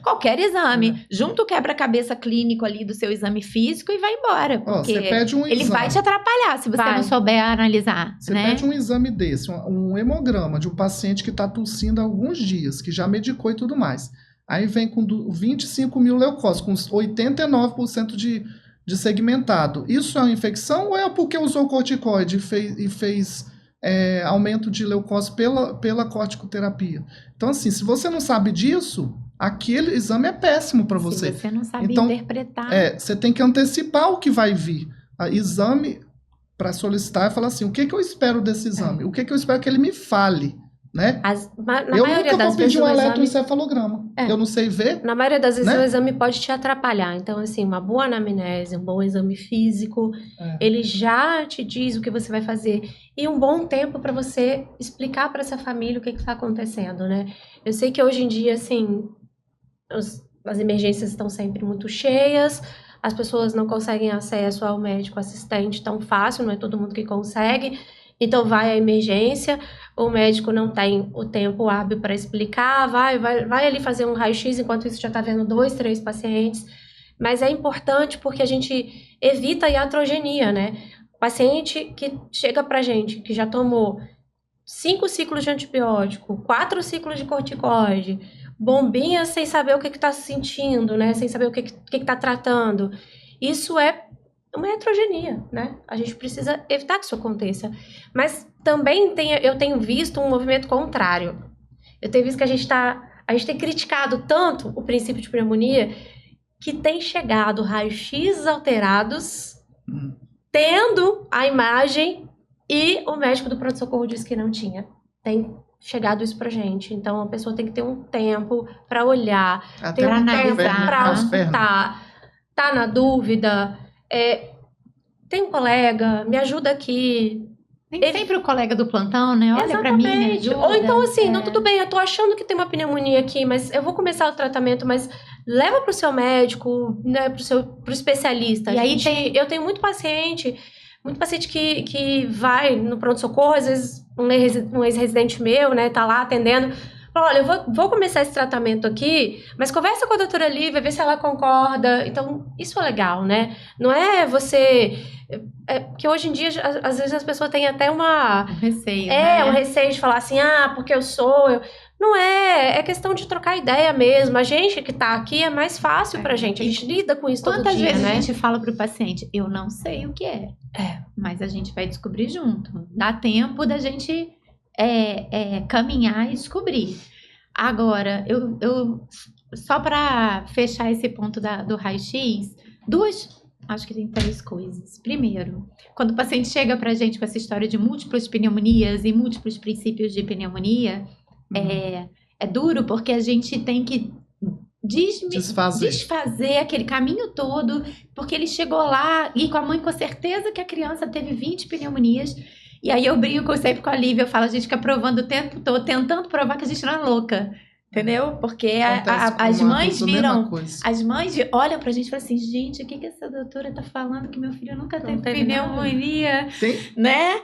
Qualquer exame. Junta o quebra-cabeça clínico ali do seu exame físico e vai embora. Porque você pede um ele exame. vai te atrapalhar se você não souber analisar. Você né? pede um exame desse, um hemograma de um paciente que está tossindo há alguns dias, que já medicou e tudo mais. Aí vem com 25 mil leucócitos, com 89% de segmentado. Isso é uma infecção ou é porque usou corticoide e fez aumento de leucócito pela corticoterapia? Então, assim, se você não sabe disso, aquele exame é péssimo para você. Se você não sabe interpretar. Você tem que antecipar o que vai vir. Exame para solicitar e falar assim, o que eu espero desse exame? O que eu espero que ele me fale? Né? Eu nunca vou pedir um eletroencefalograma. Eu não sei ver. Na maioria das vezes o exame pode te atrapalhar. Então, assim, uma boa anamnese, um bom exame físico, ele já te diz o que você vai fazer. E um bom tempo para você explicar para essa família o que está acontecendo, né? Eu sei que hoje em dia, assim, as emergências estão sempre muito cheias, as pessoas não conseguem acesso ao médico assistente tão fácil, não é todo mundo que consegue. Então, vai à emergência, o médico não tem o tempo hábil para explicar, vai ali fazer um raio-x, enquanto isso já está vendo 2, 3 pacientes. Mas é importante porque a gente evita a iatrogenia, né? O paciente que chega para a gente, que já tomou 5 ciclos de antibiótico, 4 ciclos de corticoide, bombinha sem saber o que está sentindo, né? Sem saber o que está tratando. Isso é uma heterogenia, né? A gente precisa evitar que isso aconteça. Mas também eu tenho visto um movimento contrário. Eu tenho visto que a gente tem criticado tanto o princípio de pneumonia que tem chegado raios-x alterados, tendo a imagem e o médico do pronto-socorro disse que não tinha. Tem chegado isso pra gente. Então, a pessoa tem que ter um tempo pra olhar, Até ter um analisar, tempo pra as pernas. escutar, tá na dúvida, tem um colega, me ajuda aqui. Tem sempre o colega do plantão, né? Olha pra mim, me ajuda. Ou então assim, não, tudo bem, eu tô achando que tem uma pneumonia aqui, mas eu vou começar o tratamento, mas leva pro seu médico, né, pro especialista. E aí eu tenho muito paciente que vai no pronto-socorro, às vezes um ex-residente meu, né, tá lá atendendo. Fala, olha, eu vou começar esse tratamento aqui, mas conversa com a doutora Lívia, vê se ela concorda. Então, isso é legal, né? Não é você... porque hoje em dia, às vezes as pessoas têm até Um receio, um receio de falar assim, porque eu sou... Não é questão de trocar ideia mesmo. A gente que tá aqui é mais fácil pra gente. A gente lida com isso todo dia, Quantas vezes né? a gente fala pro paciente, eu não sei o que é. Mas a gente vai descobrir junto. Dá tempo da gente caminhar e descobrir. Agora, eu só para fechar esse ponto do raio-x, acho que tem 3 coisas. Primeiro, quando o paciente chega pra gente com essa história de múltiplas pneumonias e múltiplos princípios de pneumonia, é duro porque a gente tem que desfazer aquele caminho todo, porque ele chegou lá e com a mãe com certeza que a criança teve 20 pneumonias. E aí eu brinco sempre com a Lívia, eu falo, a gente fica provando o tempo todo, tentando provar que a gente não é louca. Entendeu? Porque as mães viram, as mães olham pra gente e falam assim, gente, o que essa doutora tá falando que meu filho nunca teve pneumonia, né?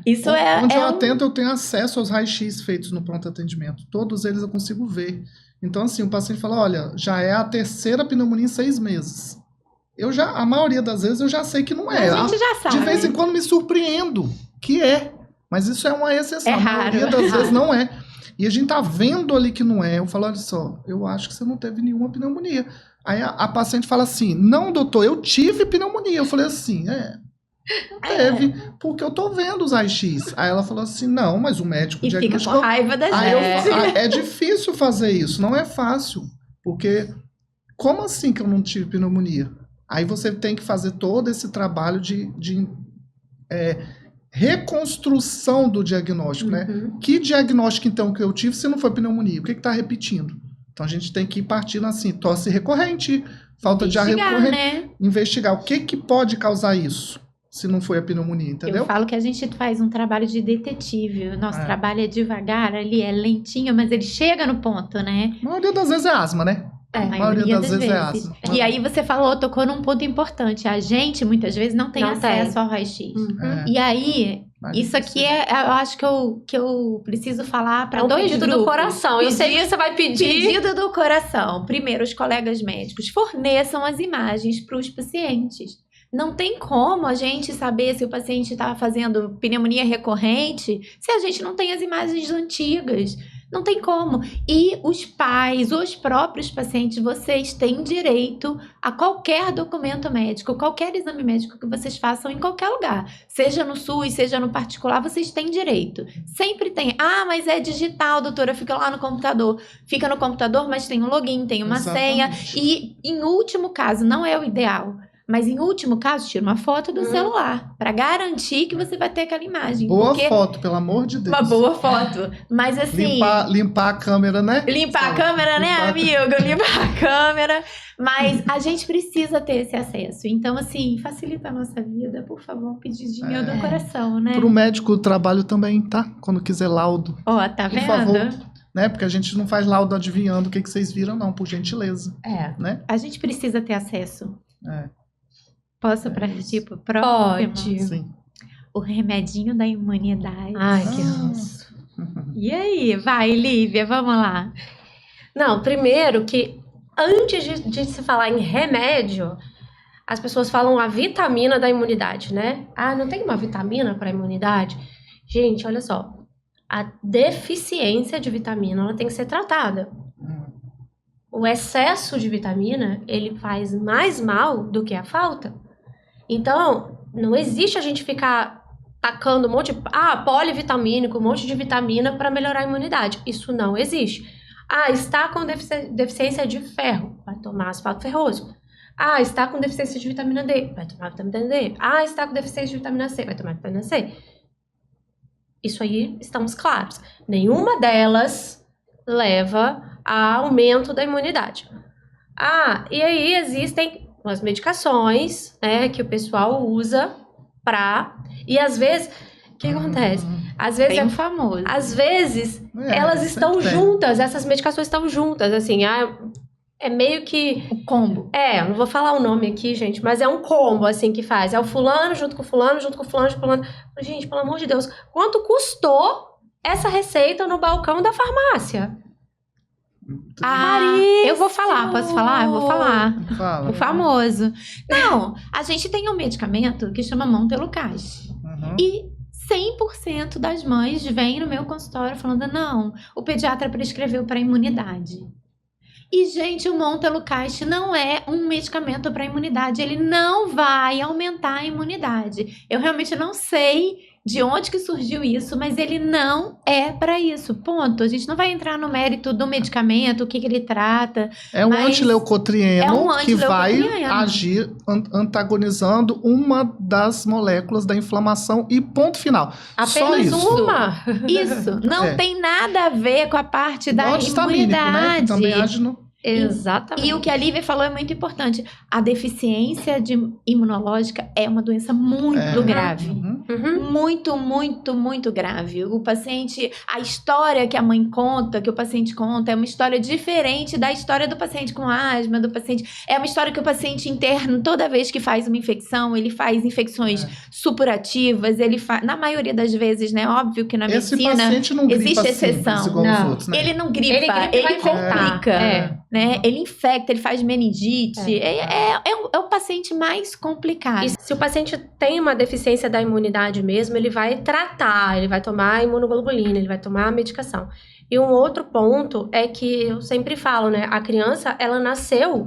Isso onde eu atendo, eu tenho acesso aos raios-x feitos no pronto atendimento. Todos eles eu consigo ver. Então, assim, o paciente fala, olha, já é a 3ª pneumonia em 6 meses. A maioria das vezes eu já sei que não é. A gente já sabe. De vez em quando me surpreendo que é. Mas isso é uma exceção. É raro. A maioria das vezes não é. E a gente tá vendo ali que não é. Eu falo, olha só, eu acho que você não teve nenhuma pneumonia. Aí a paciente fala assim, não, doutor, eu tive pneumonia. Eu falei assim, não teve, porque eu tô vendo os raios-x. Aí ela falou assim, não, mas o médico diagnosticou. Fica com raiva da gente. Aí eu falo, é difícil fazer isso, não é fácil. Porque, como assim que eu não tive pneumonia? Aí você tem que fazer todo esse trabalho de reconstrução do diagnóstico, né? Que diagnóstico, então, que eu tive se não foi pneumonia? O que está repetindo? Então, a gente tem que ir partindo assim, tosse recorrente, falta de ar recorrente. Né? Investigar o que pode causar isso, se não foi a pneumonia, entendeu? Eu falo que a gente faz um trabalho de detetive. O nosso trabalho é devagar, ali é lentinho, mas ele chega no ponto, né? A maioria das vezes é asma, né? A maioria das vezes é asma. E aí você tocou num ponto importante. A gente, muitas vezes, não tem acesso ao raio-x. E aí, isso aqui eu acho que eu preciso falar para 2 grupos. Pedido do coração. Eu sei que você vai pedir. Pedido do coração. Primeiro, os colegas médicos forneçam as imagens para os pacientes. Não tem como a gente saber se o paciente está fazendo pneumonia recorrente se a gente não tem as imagens antigas. Não tem como. E os pais, os próprios pacientes, vocês têm direito a qualquer documento médico, qualquer exame médico que vocês façam em qualquer lugar. Seja no SUS, seja no particular, vocês têm direito. Sempre tem. Mas é digital, doutora, fica lá no computador. Fica no computador, mas tem um login, tem uma senha. E, em último caso, não é o ideal. Mas, em último caso, tira uma foto do celular, para garantir que você vai ter aquela imagem. Boa foto, pelo amor de Deus. Uma boa foto. Mas, assim... Limpar a câmera, né? Limpar a câmera, né, amigo? Limpar a câmera. Mas a gente precisa ter esse acesso. Então, assim, facilita a nossa vida, por favor, pedidinho do coração, né? Pro médico do trabalho também, tá? Quando quiser laudo. Tá vendo? Por favor. Né? Porque a gente não faz laudo adivinhando o que vocês viram, não, por gentileza. Né? A gente precisa ter acesso. Posso partir pro próximo? Pode. Sim. O remedinho da imunidade. Ai, que ranço. E aí? Vai, Lívia, vamos lá. Não, primeiro que antes de se falar em remédio, as pessoas falam a vitamina da imunidade, né? Não tem uma vitamina para imunidade? Gente, olha só. A deficiência de vitamina, ela tem que ser tratada. O excesso de vitamina, ele faz mais mal do que a falta. Então, não existe a gente ficar tacando um monte de... polivitamínico, um monte de vitamina para melhorar a imunidade. Isso não existe. Está com deficiência de ferro, vai tomar asfalto ferroso. Está com deficiência de vitamina D, vai tomar vitamina D. Está com deficiência de vitamina C, vai tomar vitamina C. Isso aí estamos claros. Nenhuma delas leva a aumento da imunidade. E aí existem as medicações, né, que o pessoal usa e às vezes, o que acontece? Às vezes, Bem famoso. Às vezes, elas estão juntas, essas medicações estão juntas, assim, é meio que... O combo. Não vou falar o nome aqui, gente, mas é um combo, assim, que faz. É o fulano junto com o fulano, junto com o fulano, junto com o fulano. Gente, pelo amor de Deus, quanto custou essa receita no balcão da farmácia? Eu vou falar, posso falar? Eu vou falar. Fala. O famoso. Não, a gente tem um medicamento que chama Montelukast. E 100% das mães vêm no meu consultório falando, não, o pediatra prescreveu para imunidade. E, gente, o Montelukast não é um medicamento para imunidade. Ele não vai aumentar a imunidade. Eu realmente não sei de onde que surgiu isso, mas ele não é para isso. Ponto. A gente não vai entrar no mérito do medicamento, o que ele trata. É um antileucotrieno que vai antileucotrieno. agir antagonizando uma das moléculas da inflamação e ponto final. Só Apenas isso. uma. Isso. Não tem nada a ver com a parte da Antihistamínico, né? imunidade. Que também age no... Exatamente. E o que a Lívia falou é muito importante. A deficiência imunológica é uma doença muito grave. Muito, muito, muito grave. O paciente, a história que a mãe conta, que o paciente conta, é uma história diferente da história do paciente com asma, do paciente. É uma história que o paciente interno, toda vez que faz uma infecção, ele faz infecções supurativas, ele faz, na maioria das vezes, né? Óbvio que na medicina paciente não gripa existe simples, exceção. igual os outros, né? Ele não gripa, ele complica. Né? Ele infecta, ele faz meningite. É o paciente mais complicado. E se o paciente tem uma deficiência da imunidade mesmo, ele vai tratar, ele vai tomar imunoglobulina, ele vai tomar a medicação. E um outro ponto é que eu sempre falo, né? A criança, ela nasceu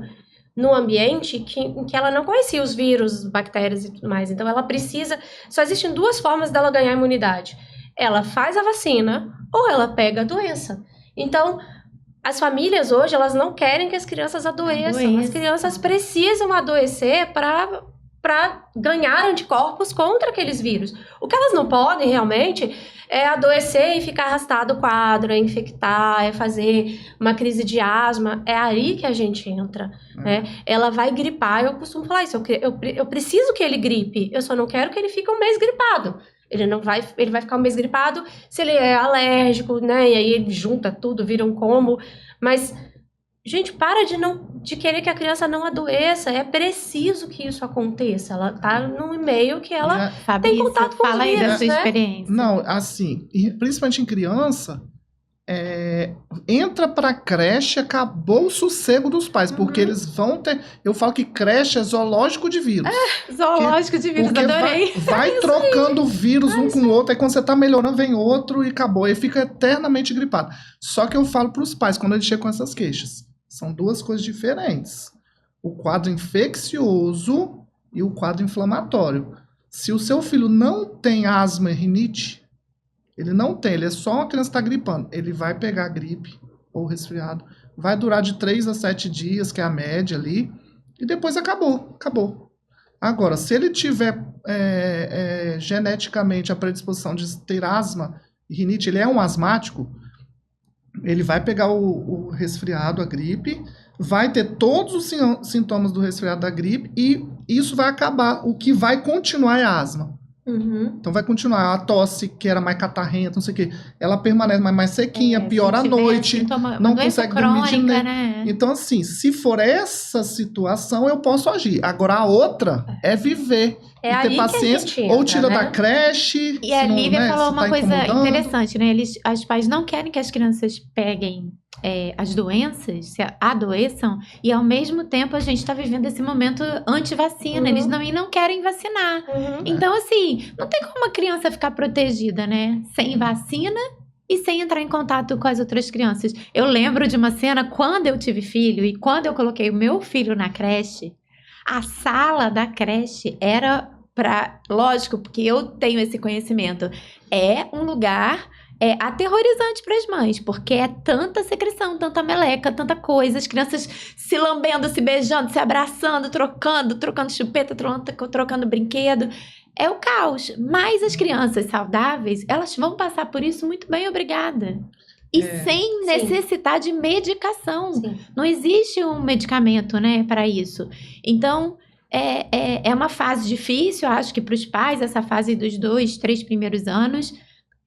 num ambiente em que ela não conhecia os vírus, bactérias e tudo mais. Então, ela precisa... Só existem duas formas dela ganhar imunidade. Ela faz a vacina ou ela pega a doença. Então... As famílias hoje, elas não querem que as crianças adoeçam. As crianças precisam adoecer para ganhar anticorpos contra aqueles vírus. O que elas não podem realmente é adoecer e ficar arrastado o quadro, é infectar, é fazer uma crise de asma. É aí que a gente entra, né? Ela vai gripar, eu costumo falar isso, eu preciso que ele gripe, eu só não quero que ele fique um mês gripado. Ele vai ficar um mês gripado se ele é alérgico, né? E aí ele junta tudo, vira um combo. Mas, gente, para de querer que a criança não adoeça. É preciso que isso aconteça. Ela tá num e-mail que ela tem contato com os fala aí vírus, da sua né? experiência. Não, assim, principalmente em criança, entra pra creche, acabou o sossego dos pais, porque eles vão ter... Eu falo que creche é zoológico de vírus. Zoológico de vírus, Porque adorei. vai trocando vírus um com o outro, aí quando você tá melhorando, vem outro e acabou. Aí fica eternamente gripado. Só que eu falo pros pais, quando eles chegam com essas queixas, são duas coisas diferentes. O quadro infeccioso e o quadro inflamatório. Se o seu filho não tem asma e rinite, ele não tem, ele é só uma criança que está gripando. Ele vai pegar gripe ou resfriado. Vai durar de 3 a 7 dias, que é a média ali. E depois acabou. Agora, se ele tiver geneticamente a predisposição de ter asma e rinite, ele é um asmático, ele vai pegar o resfriado, a gripe, vai ter todos os sintomas do resfriado da gripe e isso vai acabar. O que vai continuar é a asma. Então vai continuar a tosse, que era mais catarrenta, não sei o quê. Ela permanece mais sequinha, piora à noite, não consegue dormir de noite. Né? Então, assim, se for essa situação, eu posso agir. Agora, a outra é viver. E ter paciência, ou tira da creche. E a Lívia falou uma coisa interessante, né? Os pais não querem que as crianças peguem as doenças, se adoeçam, e ao mesmo tempo a gente está vivendo esse momento anti-vacina. Eles não querem vacinar. Então, assim, não tem como a criança ficar protegida, né? Sem vacina e sem entrar em contato com as outras crianças. Eu lembro de uma cena quando eu tive filho e quando eu coloquei o meu filho na creche, a sala da creche era lógico, porque eu tenho esse conhecimento, é um lugar aterrorizante para as mães, porque é tanta secreção, tanta meleca, tanta coisa, as crianças se lambendo, se beijando, se abraçando, trocando chupeta, trocando brinquedo. é o caos. Mas as crianças saudáveis, elas vão passar por isso muito bem, obrigada. E sem necessitar de medicação. Sim. Não existe um medicamento, né, para isso. Então, é uma fase difícil, acho que para os pais, essa fase dos 2, 3 primeiros anos,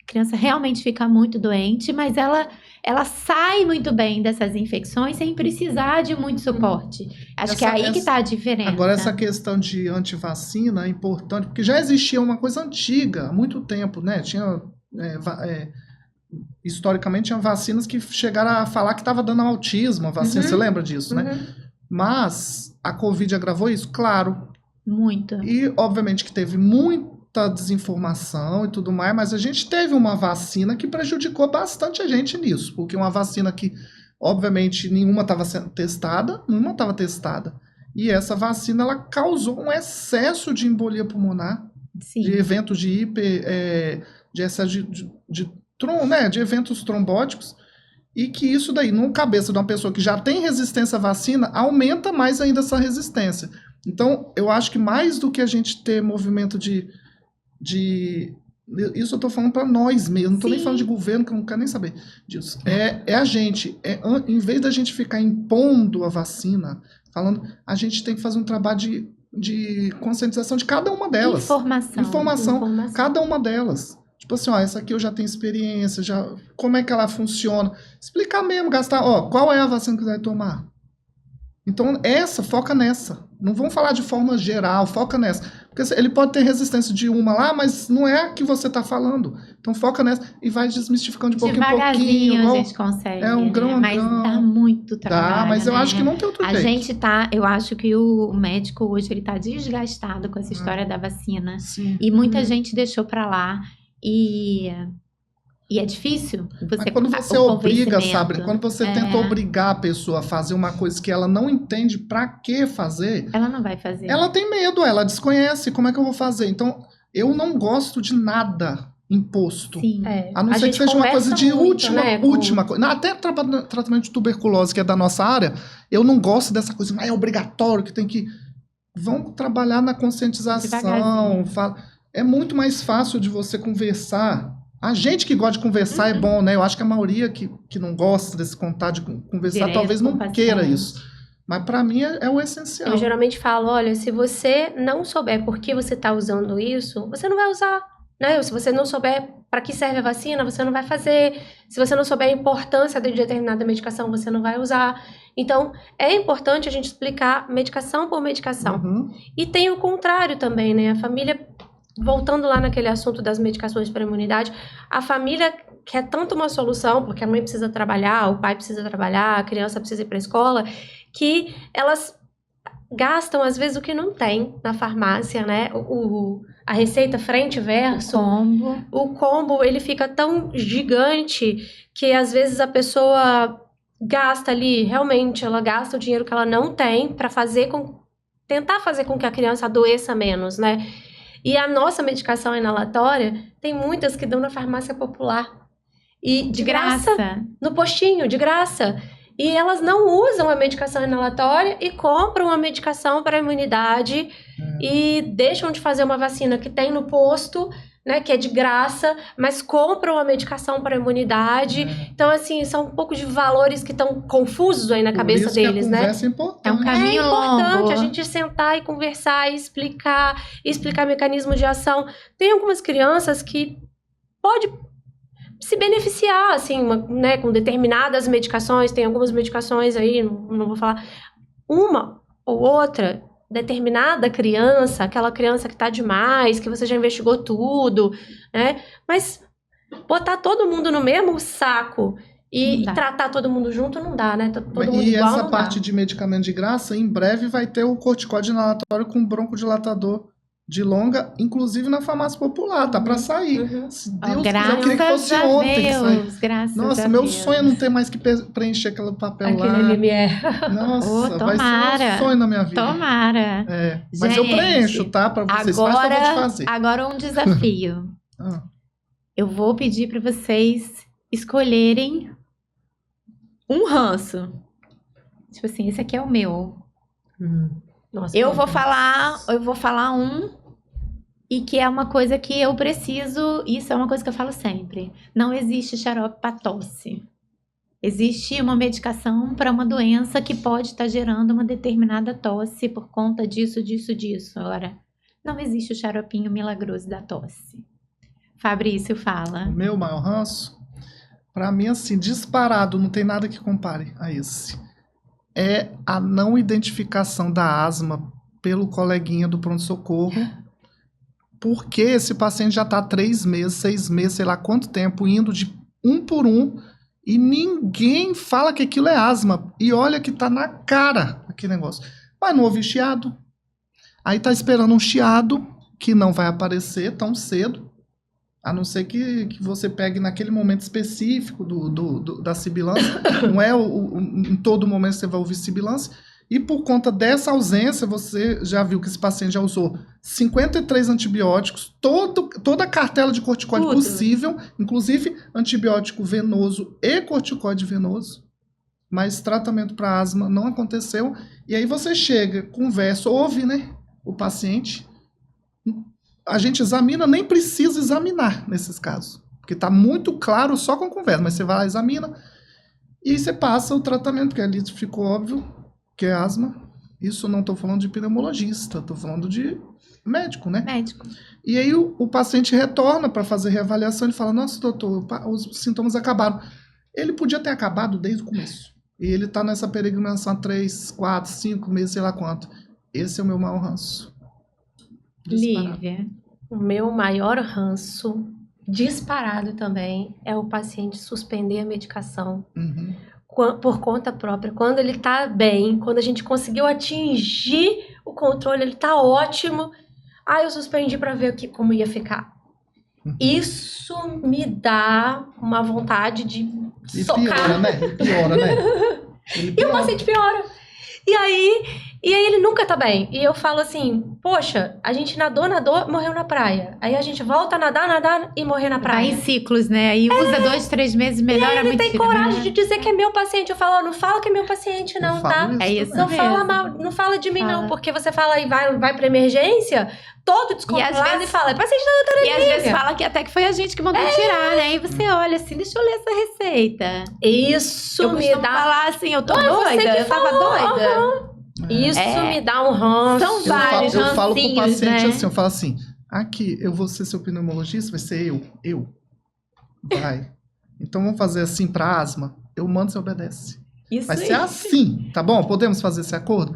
a criança realmente fica muito doente, mas ela sai muito bem dessas infecções sem precisar de muito suporte. Acho que é aí que está a diferença. Agora, essa questão de antivacina é importante, porque já existia uma coisa antiga, há muito tempo, né? Tinha... historicamente, tinha vacinas que chegaram a falar que estava dando autismo, a vacina, você lembra disso, né? Mas a Covid agravou isso? Claro. Muito. E, obviamente, que teve muita desinformação e tudo mais, mas a gente teve uma vacina que prejudicou bastante a gente nisso, porque uma vacina que, obviamente, nenhuma estava testada, e essa vacina, ela causou um excesso de embolia pulmonar, Sim. de eventos de de excesso de eventos trombóticos, e que isso daí, numa cabeça de uma pessoa que já tem resistência à vacina, aumenta mais ainda essa resistência. Então, eu acho que mais do que a gente ter movimento de isso eu estou falando para nós mesmo, não estou nem falando de governo, que eu não quero nem saber disso. É a gente, em vez da gente ficar impondo a vacina, falando, a gente tem que fazer um trabalho de conscientização de cada uma delas. Informação. Cada uma delas. Tipo assim, essa aqui eu já tenho experiência, como é que ela funciona. Explicar mesmo, gastar, qual é a vacina que você vai tomar? Então, foca nessa. Não vamos falar de forma geral, foca nessa. Porque ele pode ter resistência de uma lá, mas não é a que você está falando. Então, foca nessa e vai desmistificando de pouquinho em pouquinho. A gente consegue. Um grão. Mas dá muito trabalho. Dá, mas eu acho que não tem outro jeito. Eu acho que o médico hoje, ele tá desgastado com essa história da vacina. Sim. E muita gente deixou para lá. E é difícil você... Mas quando você obriga, sabe? Quando você tenta obrigar a pessoa a fazer uma coisa que ela não entende pra que fazer... Ela não vai fazer. Ela tem medo, ela desconhece. Como é que eu vou fazer? Então, eu não gosto de nada imposto. Sim. A não ser que seja uma coisa de última coisa. Até tratamento de tuberculose, que é da nossa área, eu não gosto dessa coisa. Mas é obrigatório, que tem que... Vamos trabalhar na conscientização. É muito mais fácil de você conversar. A gente que gosta de conversar é bom, né? Eu acho que a maioria que não gosta desse contato de conversar, direto, talvez não queira isso. Mas para mim é o essencial. Eu geralmente falo, olha, se você não souber por que você está usando isso, você não vai usar, né? Se você não souber para que serve a vacina, você não vai fazer. Se você não souber a importância de determinada medicação, você não vai usar. Então, é importante a gente explicar medicação por medicação. E tem o contrário também, né? A família... Voltando lá naquele assunto das medicações para a imunidade, a família quer tanto uma solução, porque a mãe precisa trabalhar, o pai precisa trabalhar, a criança precisa ir para a escola, que elas gastam, às vezes, o que não tem na farmácia, né? A receita frente e verso. O combo, ele fica tão gigante que, às vezes, a pessoa gasta ali, realmente, ela gasta o dinheiro que ela não tem para tentar fazer com que a criança adoeça menos, né? E a nossa medicação inalatória, tem muitas que dão na farmácia popular. E de graça. No postinho, de graça. E elas não usam a medicação inalatória e compram a medicação para a imunidade e deixam de fazer uma vacina que tem no posto, né, que é de graça, mas compram a medicação para a imunidade. Então, assim, são um pouco de valores que estão confusos aí na cabeça deles, né? É um caminho importante longo. A gente sentar e conversar e explicar mecanismo de ação. Tem algumas crianças que pode se beneficiar, assim, né, com determinadas medicações. Tem algumas medicações aí, não vou falar, uma ou outra, determinada criança, aquela criança que tá demais, que você já investigou tudo, né? Mas botar todo mundo no mesmo saco e tratar todo mundo junto não dá, né? Todo mundo e igual, essa não parte dá. de medicamento de graça, em breve vai ter o corticóide inalatório com broncodilatador de longa, inclusive na farmácia popular, tá pra sair. Se Deus quiser, eu queria que fosse ontem que sair. Nossa, meu sonho é não ter mais que preencher aquele papel lá. Nossa, vai ser um sonho na minha vida. Tomara. Mas eu preencho, tá? Pra vocês, faz favor de fazer. Agora um desafio. Eu vou pedir pra vocês escolherem um ranço. Tipo assim, esse aqui é o meu. Nossa, Eu vou falar um E que é uma coisa que eu preciso, isso é uma coisa que eu falo sempre. Não existe xarope para tosse. Existe uma medicação para uma doença que pode estar gerando uma determinada tosse por conta disso. Ora, não existe o xaropinho milagroso da tosse. Fabrício, fala. O meu maior ranço, pra mim, assim, disparado, não tem nada que compare a esse. É a não identificação da asma pelo coleguinha do pronto-socorro, porque esse paciente já está 3 meses, 6 meses, sei lá quanto tempo, indo de um por um, e ninguém fala que aquilo é asma. E olha que tá na cara aquele negócio. Mas não houve chiado. Aí tá esperando um chiado que não vai aparecer tão cedo, a não ser que você pegue naquele momento específico da sibilância. Não é em todo momento você vai ouvir sibilância. E por conta dessa ausência, você já viu que esse paciente já usou 53 antibióticos, toda a cartela de corticóide possível, inclusive antibiótico venoso e corticóide venoso. Mas tratamento para asma não aconteceu. E aí você chega, conversa, ouve, né, o paciente. A gente examina, nem precisa examinar nesses casos. Porque está muito claro só com conversa. Mas você vai lá, examina, e aí você passa o tratamento, porque ali ficou óbvio que é asma. Isso não estou falando de pneumologista, estou falando de médico, né? Médico. E aí o paciente retorna para fazer reavaliação e fala, nossa, doutor, os sintomas acabaram. Ele podia ter acabado desde o começo. E ele está nessa peregrinação há 3, 4, 5 meses, sei lá quanto. Esse é o meu maior ranço. Lívia. O meu maior ranço, disparado também, é o paciente suspender a medicação. Uhum. Por conta própria, quando ele tá bem, quando a gente conseguiu atingir o controle, ele tá ótimo. Eu suspendi para ver como ia ficar. Isso me dá uma vontade de socar. Piora, né? Piora, né? E o paciente piora. E aí ele nunca tá bem. E eu falo assim, poxa, a gente nadou, morreu na praia. Aí a gente volta a nadar e morrer na praia. Vai em ciclos, né? Aí usa 2, 3 meses, melhora e aí ele muito. tem coragem de dizer que é meu paciente. Eu falo, não fala que é meu paciente não, tá? É isso Não mesmo. fala mal, não fala de mim não. Porque você fala e vai pra emergência, todo descontrolado e fala, é paciente da doutora Lívia. E às vezes fala que até que foi a gente que mandou tirar, né? E você olha assim, deixa eu ler essa receita. Isso eu me dá... falar assim, eu tô Não, doida, você que eu tava doida. Uhum. Isso me dá um ranço. São vários eu falo pro paciente, né? assim, eu falo assim, aqui, eu vou ser seu pneumologista, vai ser eu. Vai. Então vamos fazer assim pra asma, eu mando, você obedece. Isso vai ser assim, tá bom? Podemos fazer esse acordo?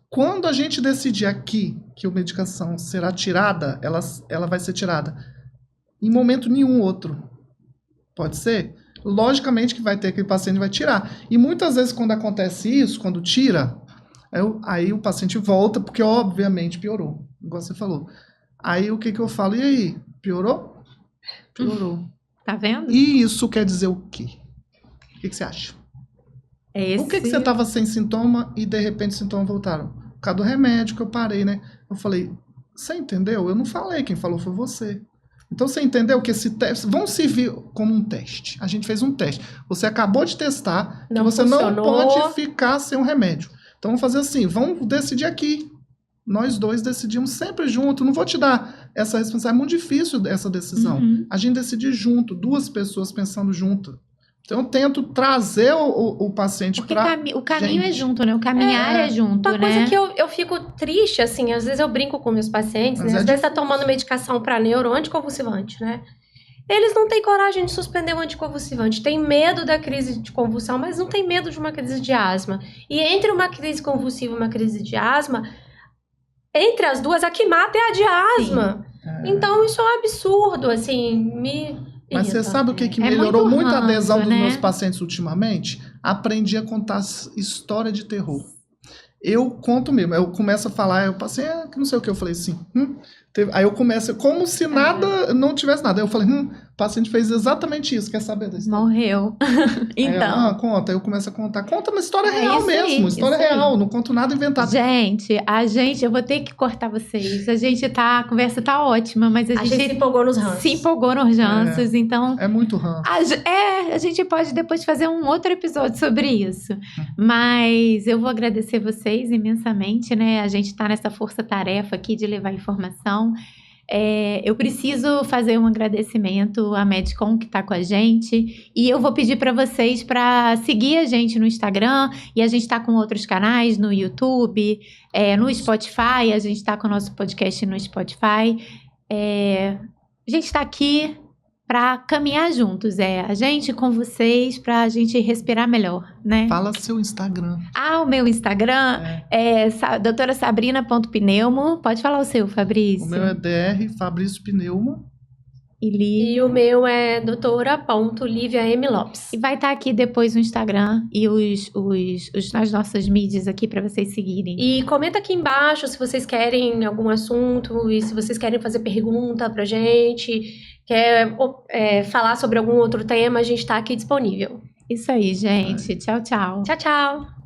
Quando a gente decidir aqui que a medicação será tirada, ela vai ser tirada. Em momento nenhum outro. Pode ser? Logicamente que vai ter aquele paciente que vai tirar. E muitas vezes quando acontece isso, quando tira... Aí o paciente volta, porque obviamente piorou, igual você falou. Aí o que eu falo? E aí, piorou? Piorou. Tá vendo? E isso quer dizer o quê? O que você acha? Por que você estava sem sintoma e de repente os sintomas voltaram? Por causa do remédio que eu parei, né? Eu falei, você entendeu? Eu não falei, quem falou foi você. Então você entendeu que esse teste, vamos servir como um teste. A gente fez um teste. Você acabou de testar que você não pode ficar sem um remédio. Então vamos fazer assim, vamos decidir aqui. Nós dois decidimos sempre junto. Não vou te dar essa responsabilidade. É muito difícil essa decisão. Uhum. A gente decide junto, 2 pessoas pensando junto. Então eu tento trazer o paciente para... Porque o caminho é junto, né? O caminhar é junto, uma né? coisa que eu fico triste, assim, às vezes eu brinco com meus pacientes, né? Às vezes tá tomando medicação para neuro, anticonvulsivante, né? Eles não têm coragem de suspender o anticonvulsivante. Tem medo da crise de convulsão, mas não tem medo de uma crise de asma. E entre uma crise convulsiva e uma crise de asma, entre as duas, a que mata é a de asma. Então, isso é um absurdo, assim, Mas você sabe o que melhorou muito a adesão dos meus pacientes ultimamente? Aprendi a contar história de terror. Eu conto mesmo, eu começo a falar, eu passei, que não sei o que, eu falei assim, aí eu começo, como se nada, não tivesse nada. Aí eu falei, o paciente fez exatamente isso, quer saber da história? Morreu. Então. Aí, conta, aí eu começo a contar. Conta uma história real mesmo, história real, não conto nada inventado. Gente, eu vou ter que cortar vocês. A conversa tá ótima, mas a gente se empolgou nos ranços. Se empolgou nos ranços, então... É muito ranço. A gente pode depois fazer um outro episódio sobre isso. Mas eu vou agradecer vocês imensamente, né? A gente tá nessa força-tarefa aqui de levar informação. Eu preciso fazer um agradecimento à Medcom que está com a gente e eu vou pedir para vocês para seguir a gente no Instagram e a gente está com outros canais no YouTube, no Spotify, a gente está com o nosso podcast no Spotify. A gente está aqui para caminhar juntos, a gente com vocês, para a gente respirar melhor, né? Fala seu Instagram. O meu Instagram é doutorasabrina.pneumo. Pode falar o seu, Fabrício. O meu é Dr. Fabrício Pneumo. E o meu é doutora.Lívia M. Lopes. E vai estar aqui depois no Instagram e nas nossas mídias aqui para vocês seguirem. E comenta aqui embaixo se vocês querem algum assunto e se vocês querem fazer pergunta pra gente, quer falar sobre algum outro tema, a gente tá aqui disponível. Isso aí, gente. Tchau, tchau. Tchau, tchau.